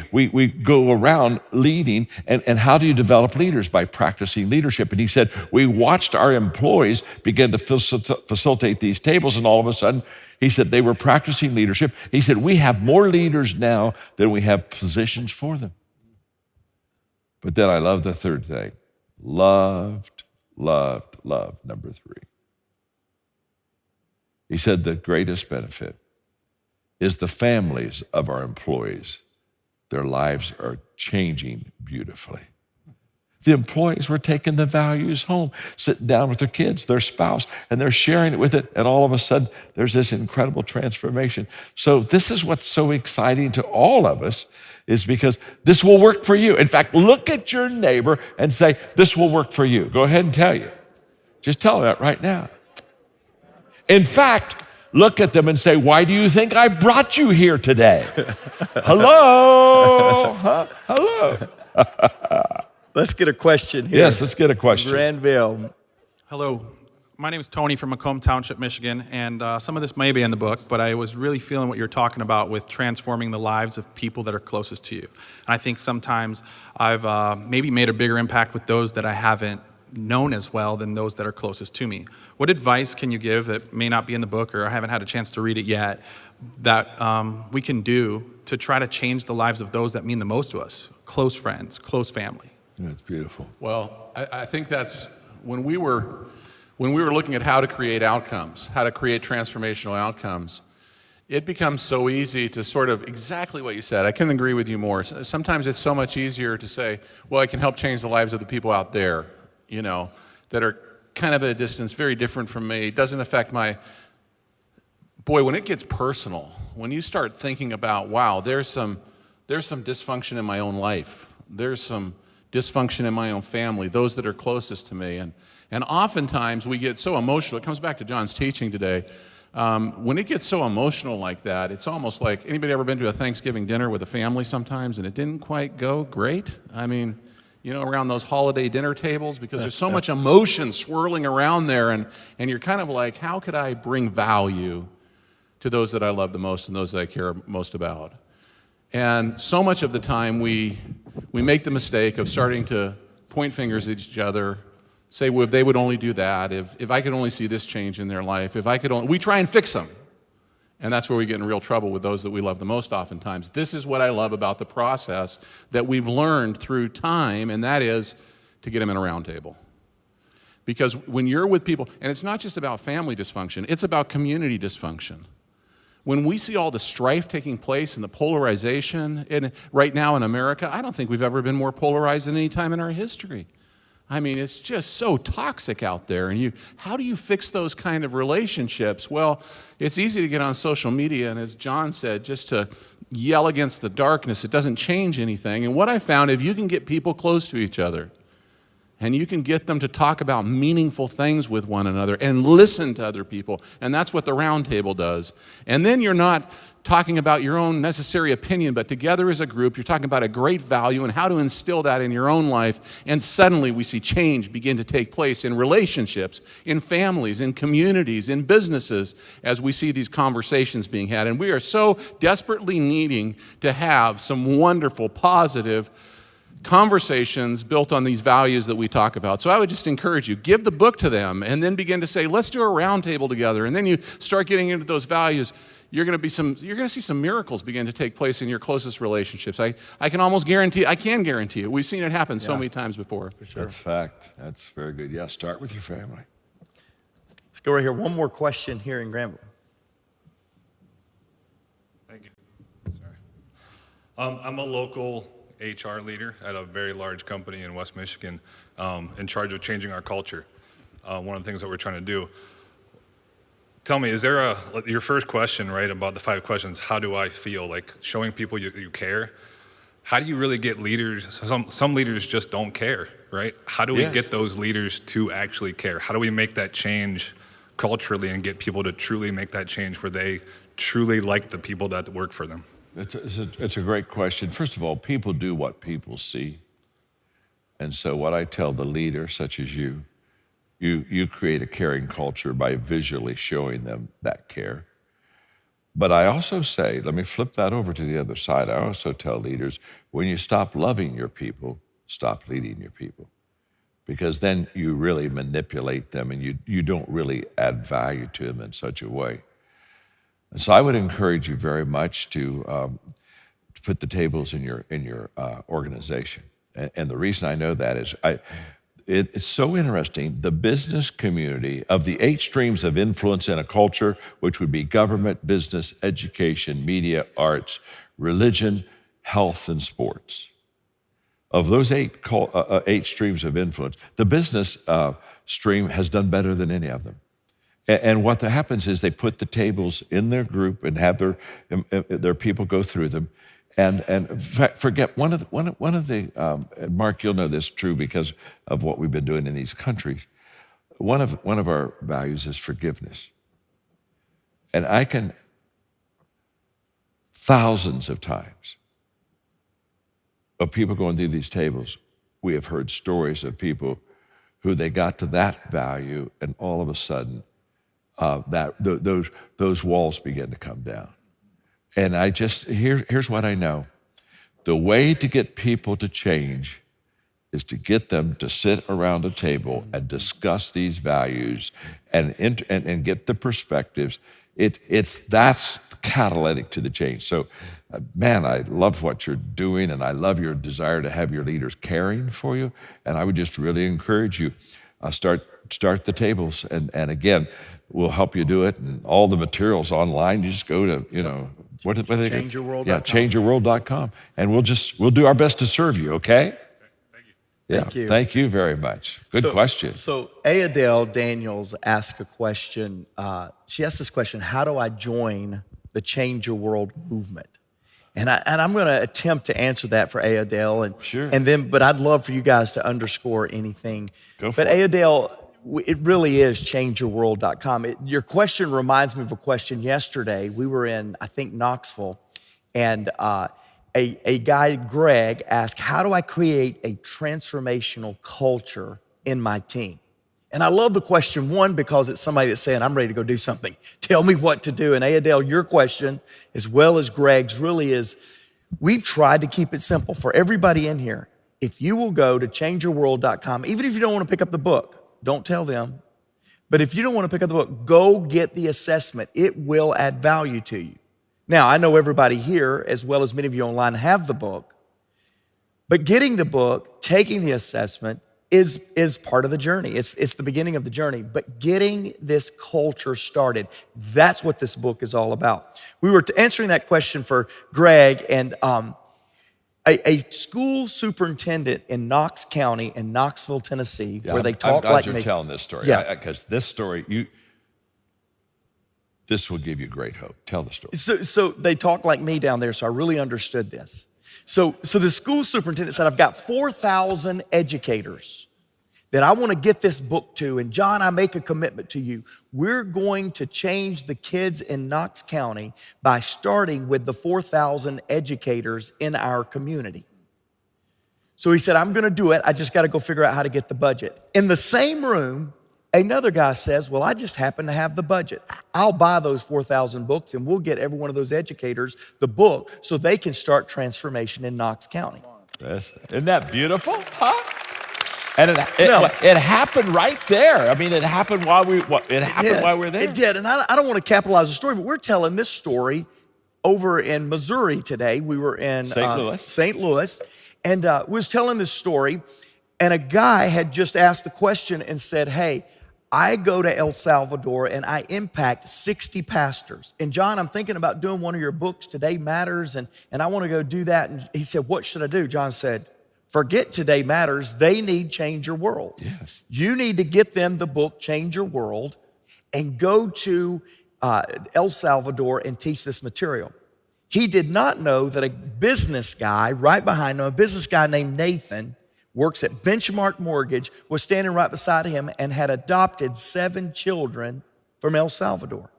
Speaker 2: go around leading, and how do you develop leaders? By practicing leadership. And he said, we watched our employees begin to facilitate these tables, and all of a sudden, he said, they were practicing leadership. He said, we have more leaders now than we have positions for them. But then I love the third thing, loved, number 3. He said the greatest benefit is the families of our employees. Their lives are changing beautifully. The employees were taking the values home, sitting down with their kids, their spouse, and they're sharing it with it. And all of a sudden, there's this incredible transformation. So this is what's so exciting to all of us, is because this will work for you. In fact, look at your neighbor and say, this will work for you. Go ahead and tell you. Just tell them that right now. In fact, look at them and say, why do you think I brought you here today? Hello? Huh? Hello?
Speaker 1: Let's get a question here.
Speaker 2: Yes, let's get a question.
Speaker 1: Granville.
Speaker 4: Hello, my name is Tony from Macomb Township, Michigan, and some of this may be in the book, but I was really feeling what you're talking about with transforming the lives of people that are closest to you. And I think sometimes I've maybe made a bigger impact with those that I haven't known as well than those that are closest to me. What advice can you give that may not be in the book, or I haven't had a chance to read it yet, that we can do to try to change the lives of those that mean the most to us, close friends, close family?
Speaker 2: That's beautiful.
Speaker 3: Well, I think that's when we were looking at how to create outcomes, how to create transformational outcomes, it becomes so easy to sort of exactly what you said. I couldn't agree with you more. Sometimes it's so much easier to say, well, I can help change the lives of the people out there, you know, that are kind of at a distance, very different from me. It doesn't affect my... Boy, when it gets personal, when you start thinking about, wow, there's some dysfunction in my own life. There's some dysfunction in my own family, those that are closest to me. And oftentimes we get so emotional. It comes back to John's teaching today. When it gets so emotional like that, it's almost like, anybody ever been to a Thanksgiving dinner with a family sometimes and it didn't quite go great? I mean, you know, around those holiday dinner tables, because there's so much emotion swirling around there, and you're kind of like, how could I bring value to those that I love the most and those that I care most about? And so much of the time we make the mistake of starting to point fingers at each other, say, well, if they would only do that, if I could only see this change in their life, if I could only, we try and fix them. And that's where we get in real trouble with those that we love the most oftentimes. This is what I love about the process that we've learned through time, and that is to get them in a round table. Because when you're with people, and it's not just about family dysfunction, it's about community dysfunction. When we see all the strife taking place and the polarization right now in America, I don't think we've ever been more polarized than any time in our history. I mean, it's just so toxic out there. And how do you fix those kind of relationships? Well, it's easy to get on social media, and as John said, just to yell against the darkness. It doesn't change anything. And what I found, if you can get people close to each other, and you can get them to talk about meaningful things with one another and listen to other people. And that's what the round table does. And then you're not talking about your own necessary opinion, but together as a group, you're talking about a great value and how to instill that in your own life. And suddenly we see change begin to take place in relationships, in families, in communities, in businesses, as we see these conversations being had. And we are so desperately needing to have some wonderful, positive conversations built on these values that we talk about. So I would just encourage you, give the book to them and then begin to say, let's do a round table together. And then you start getting into those values. You're going to see some miracles begin to take place in your closest relationships. I can almost guarantee, I can guarantee it. We've seen it happen so many times before. For sure.
Speaker 2: That's fact. That's very good. Yeah, start with your family.
Speaker 1: Let's go right here. One more question here in Granville.
Speaker 5: Thank you. Sorry. I'm a local HR leader at a very large company in West Michigan, in charge of changing our culture. One of the things that we're trying to do. Tell me, is there your first question, right, about the 5 questions, how do I feel, like showing people you care? How do you really get leaders? Some leaders just don't care, right? How do we get those leaders to actually care? How do we make that change culturally and get people to truly make that change where they truly like the people that work for them?
Speaker 2: It's a great question. First of all, people do what people see. And so what I tell the leader, such as you create a caring culture by visually showing them that care. But I also say, let me flip that over to the other side. I also tell leaders, when you stop loving your people, stop leading your people. Because then you really manipulate them and you don't really add value to them in such a way. And so I would encourage you very much to put the tables in your organization. And the reason I know that is it's so interesting. The business community, of the 8 streams of influence in a culture, which would be government, business, education, media, arts, religion, health, and sports. Of those 8 streams of influence, the business stream has done better than any of them. And what happens is they put the tables in their group and have their people go through them. And forget one of the Mark, you'll know this true because of what we've been doing in these countries. one of our values is forgiveness. And I can, thousands of times, of people going through these tables, we have heard stories of people who they got to that value, and all of a sudden, those walls began to come down. And here's what I know. The way to get people to change is to get them to sit around a table and discuss these values and get the perspectives. That's catalytic to the change. So, man, I love what you're doing, and I love your desire to have your leaders caring for you. And I would just really encourage you, start the tables. And again, we'll help you do it. And all the materials online, you just go to, what are they?
Speaker 1: Changeyourworld.com.
Speaker 2: Yeah, changeyourworld.com. And we'll do our best to serve you, okay? Yeah,
Speaker 1: Thank you.
Speaker 2: Thank you very much. Good question.
Speaker 1: So Adele Daniels asked a question. She asked this question: how do I join the Change Your World movement? And I'm going to attempt to answer that for Adele.
Speaker 2: Sure.
Speaker 1: But I'd love for you guys to underscore anything.
Speaker 2: Go for
Speaker 1: it. Adele, it really is changeyourworld.com. Your question reminds me of a question yesterday. We were in, I think, Knoxville, and a guy, Greg, asked, how do I create a transformational culture in my team? And I love the question, one, because it's somebody that's saying, I'm ready to go do something. Tell me what to do. And Adele, your question, as well as Greg's, really is, we've tried to keep it simple for everybody in here. If you will go to changeyourworld.com, even if you don't want to pick up the book, don't tell them. But if you don't want to pick up the book, go get the assessment. It will add value to you. Now, I know everybody here, as well as many of you online, have the book, but getting the book, taking the assessment is part of the journey. It's the beginning of the journey, but getting this culture started, that's what this book is all about. We were answering that question for Greg, and a school superintendent in Knox County in Knoxville, Tennessee, where they talk
Speaker 2: I'm glad
Speaker 1: like
Speaker 2: you're
Speaker 1: me.
Speaker 2: telling this story.
Speaker 1: Yeah.
Speaker 2: Because this story, this will give you great hope. Tell the story.
Speaker 1: So they talk like me down there, so I really understood this. So the school superintendent said, I've got 4,000 educators that I want to get this book to. And John, I make a commitment to you. We're going to change the kids in Knox County by starting with the 4,000 educators in our community. So he said, I'm going to do it. I just got to go figure out how to get the budget. In the same room, another guy says, well, I just happen to have the budget. I'll buy those 4,000 books and we'll get every one of those educators the book so they can start transformation in Knox County.
Speaker 2: Isn't that beautiful? Huh? And it happened right there. I mean, it happened while we were there.
Speaker 1: It did. And I don't want to capitalize the story, but we're telling this story over in Missouri today. We were in St. Louis, and was telling this story, and a guy had just asked the question and said, hey, I go to El Salvador and I impact 60 pastors. And John, I'm thinking about doing one of your books, Today Matters, and I want to go do that. And he said, what should I do? John said, forget Today Matters. They need Change Your World.
Speaker 2: Yes.
Speaker 1: You need to get them the book, Change Your World, and go to El Salvador and teach this material. He did not know that a business guy right behind him, a business guy named Nathan, works at Benchmark Mortgage, was standing right beside him and had adopted 7 children from El Salvador.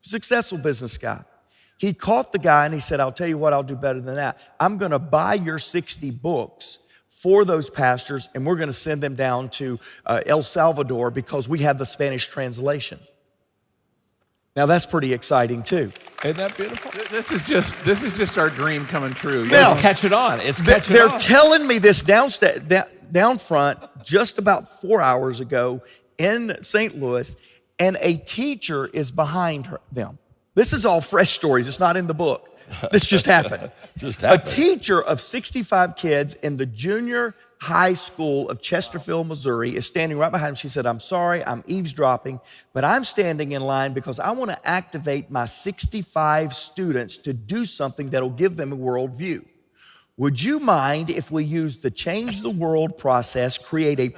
Speaker 1: Successful business guy. He caught the guy and he said, I'll tell you what, I'll do better than that. I'm going to buy your 60 books for those pastors, and we're going to send them down to El Salvador because we have the Spanish translation. Now that's pretty exciting too.
Speaker 2: Isn't that beautiful?
Speaker 3: This is just our dream coming true.
Speaker 1: Now,
Speaker 2: It's catching on. It's catching
Speaker 1: They're
Speaker 2: on.
Speaker 1: telling me this down front just about 4 hours ago in St. Louis, and a teacher is behind them. This is all fresh stories. It's not in the book. This just happened. A teacher of 65 kids in the junior high school of Chesterfield, Missouri is standing right behind him. She said, I'm sorry, I'm eavesdropping, but I'm standing in line because I want to activate my 65 students to do something that'll give them a worldview. Would you mind if we use the Change the World process, create a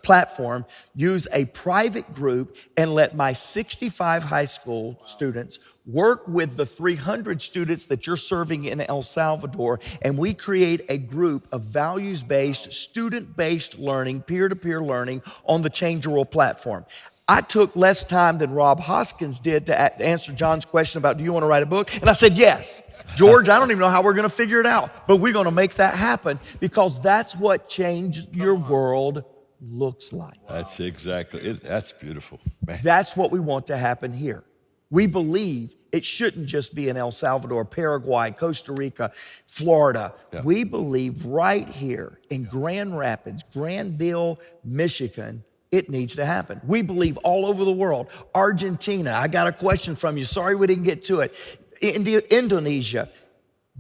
Speaker 1: platform, use a private group, and let my 65 high school students Work with the 300 students that you're serving in El Salvador, and we create a group of values-based, student-based learning, peer-to-peer learning on the Change Your World platform. I took less time than Rob Hoskins did to answer John's question about, do you want to write a book? And I said, yes. George, I don't even know how we're going to figure it out, but we're going to make that happen because that's what Change Your World looks like.
Speaker 2: That's exactly it. That's beautiful. Man.
Speaker 1: That's what we want to happen here. We believe it shouldn't just be in El Salvador, Paraguay, Costa Rica, Florida.
Speaker 2: Yeah.
Speaker 1: We believe right here in Grand Rapids, Granville, Michigan, it needs to happen. We believe all over the world. Argentina, I got a question from you. Sorry we didn't get to it. Indonesia.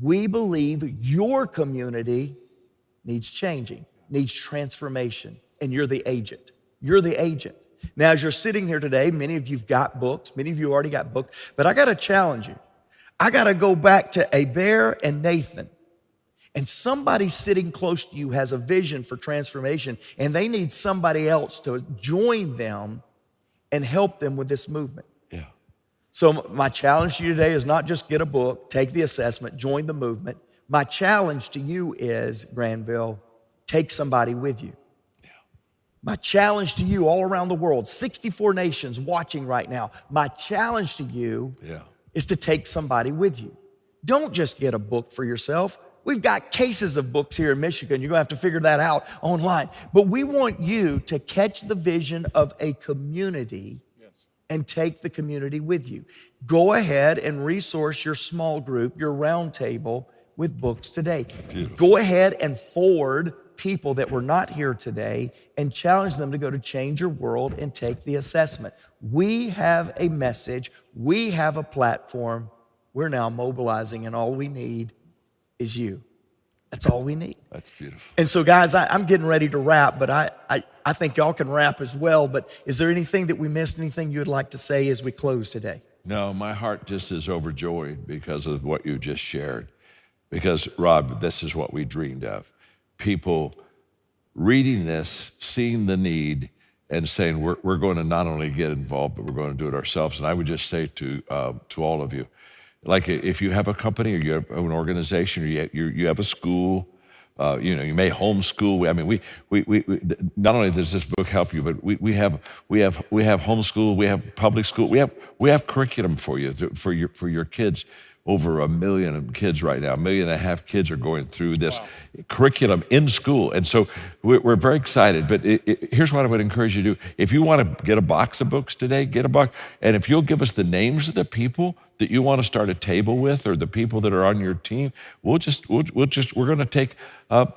Speaker 1: We believe your community needs changing, needs transformation, and you're the agent. You're the agent. Now, as you're sitting here today, many of you've got books. Many of you already got books. But I got to challenge you. I got to go back to Heber and Nathan. And somebody sitting close to you has a vision for transformation, and they need somebody else to join them and help them with this movement.
Speaker 2: Yeah.
Speaker 1: So my challenge to you today is not just get a book, take the assessment, join the movement. My challenge to you is, Granville, take somebody with you. My challenge to you all around the world, 64 nations watching right now, my challenge to you is to take somebody with you. Don't just get a book for yourself. We've got cases of books here in Michigan. You're gonna have to figure that out online. But we want you to catch the vision of a community and take the community with you. Go ahead and resource your small group, your round table with books today.
Speaker 2: Beautiful.
Speaker 1: Go ahead and forward people that were not here today and challenge them to go to Change Your World and take the assessment. We have a message. We have a platform. We're now mobilizing, and all we need is you. That's all we need.
Speaker 2: That's beautiful.
Speaker 1: And so, guys, I'm getting ready to wrap, but I think y'all can wrap as well. But is there anything that we missed, anything you would like to say as we close today?
Speaker 2: No, my heart just is overjoyed because of what you just shared. Because, Rob, this is what we dreamed of. People reading this, seeing the need, and saying, we're going to not only get involved, but we're going to do it ourselves. And I would just say to all of you, like if you have a company or you have an organization or you have a school, you may homeschool. I mean, we not only does this book help you, but we have homeschool, we have public school, we have curriculum for you for your kids. Over 1 million kids right now, 1.5 million kids are going through this curriculum in school. And so we're very excited, but here's what I would encourage you to do. If you want to get a box of books today, get a box. And if you'll give us the names of the people that you want to start a table with, or the people that are on your team, we're going to take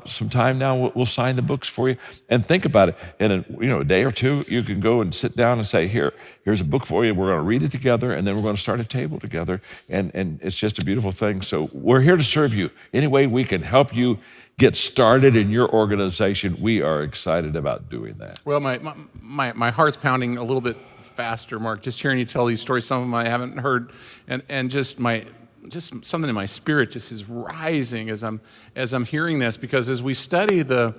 Speaker 2: some time now. We'll sign the books for you, and think about it. In a day or two, you can go and sit down and say, here's a book for you. We're going to read it together, and then we're going to start a table together. And it's just a beautiful thing. So we're here to serve you any way we can help you get started in your organization. We are excited about doing that.
Speaker 3: Well, my heart's pounding a little bit faster, Mark, just hearing you tell these stories. Some of them I haven't heard, and just something in my spirit just is rising as I'm hearing this, because as we study the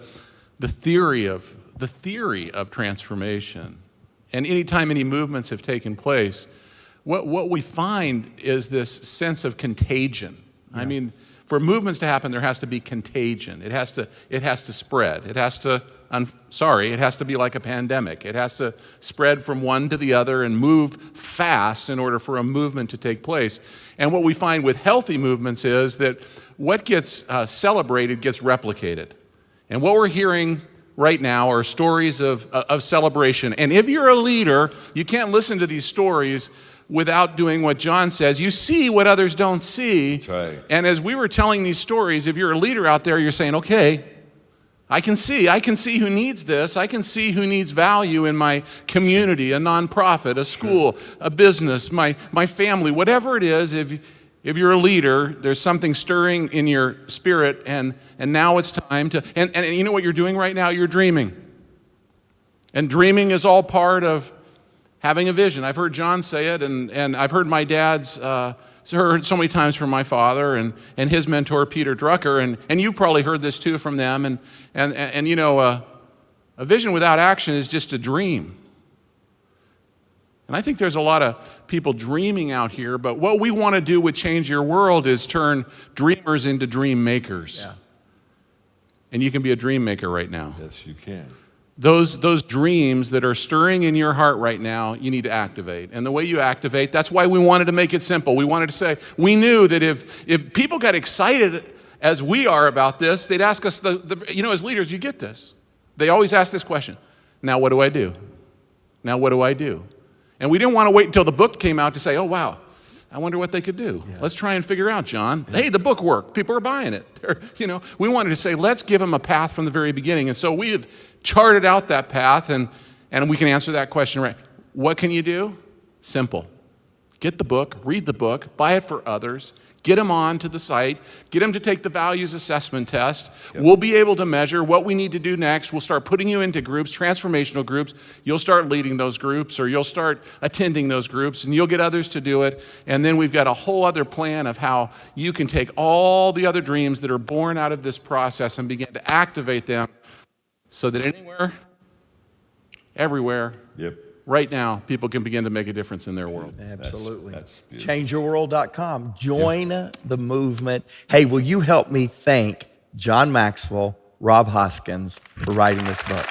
Speaker 3: theory of transformation, and anytime any movements have taken place, what we find is this sense of contagion. Yeah. I mean, for movements to happen, there has to be contagion. It has to spread. It has to be like a pandemic. It has to spread from one to the other and move fast in order for a movement to take place. And what we find with healthy movements is that what gets celebrated gets replicated. And what we're hearing right now are stories of celebration. And if you're a leader, you can't listen to these stories without doing what John says. You see what others don't see.
Speaker 2: That's right.
Speaker 3: And as we were telling these stories, if you're a leader out there, you're saying, okay, I can see who needs this. I can see who needs value in my community, a nonprofit, a school, a business, my family, whatever it is. If you're a leader, there's something stirring in your spirit, and now it's time to, and you know what you're doing right now? You're dreaming. And dreaming is all part of having a vision. I've heard John say it, and I've heard my dad's, heard so many times from my father and his mentor, Peter Drucker, and you've probably heard this too from them, and you know, a vision without action is just a dream. And I think there's a lot of people dreaming out here, but what we want to do with Change Your World is turn dreamers into dream makers.
Speaker 1: Yeah.
Speaker 3: And you can be a dream maker right now.
Speaker 2: Yes, you can.
Speaker 3: Those dreams that are stirring in your heart right now, you need to activate. And the way you activate, that's why we wanted to make it simple. We wanted to say, we knew that if people got excited as we are about this, they'd ask us, as leaders, you get this. They always ask this question, now what do I do? Now what do I do? And we didn't want to wait until the book came out to say, oh, wow, I wonder what they could do. Yeah. Let's try and figure out, John. Yeah. Hey, the book worked. People are buying it. We wanted to say, let's give them a path from the very beginning. And so we have charted out that path, and we can answer that question right. What can you do? Simple. Get the book, read the book, buy it for others, get them on to the site, get them to take the values assessment test. Yep. We'll be able to measure what we need to do next. We'll start putting you into groups, transformational groups. You'll start leading those groups, or you'll start attending those groups, and you'll get others to do it. And then we've got a whole other plan of how you can take all the other dreams that are born out of this process and begin to activate them so that anywhere, everywhere,
Speaker 2: yep,
Speaker 3: right now, people can begin to make a difference in their world.
Speaker 1: Absolutely.
Speaker 2: That's
Speaker 1: ChangeYourWorld.com. Join the movement. Hey, will you help me thank John Maxwell, Rob Hoskins for writing this book?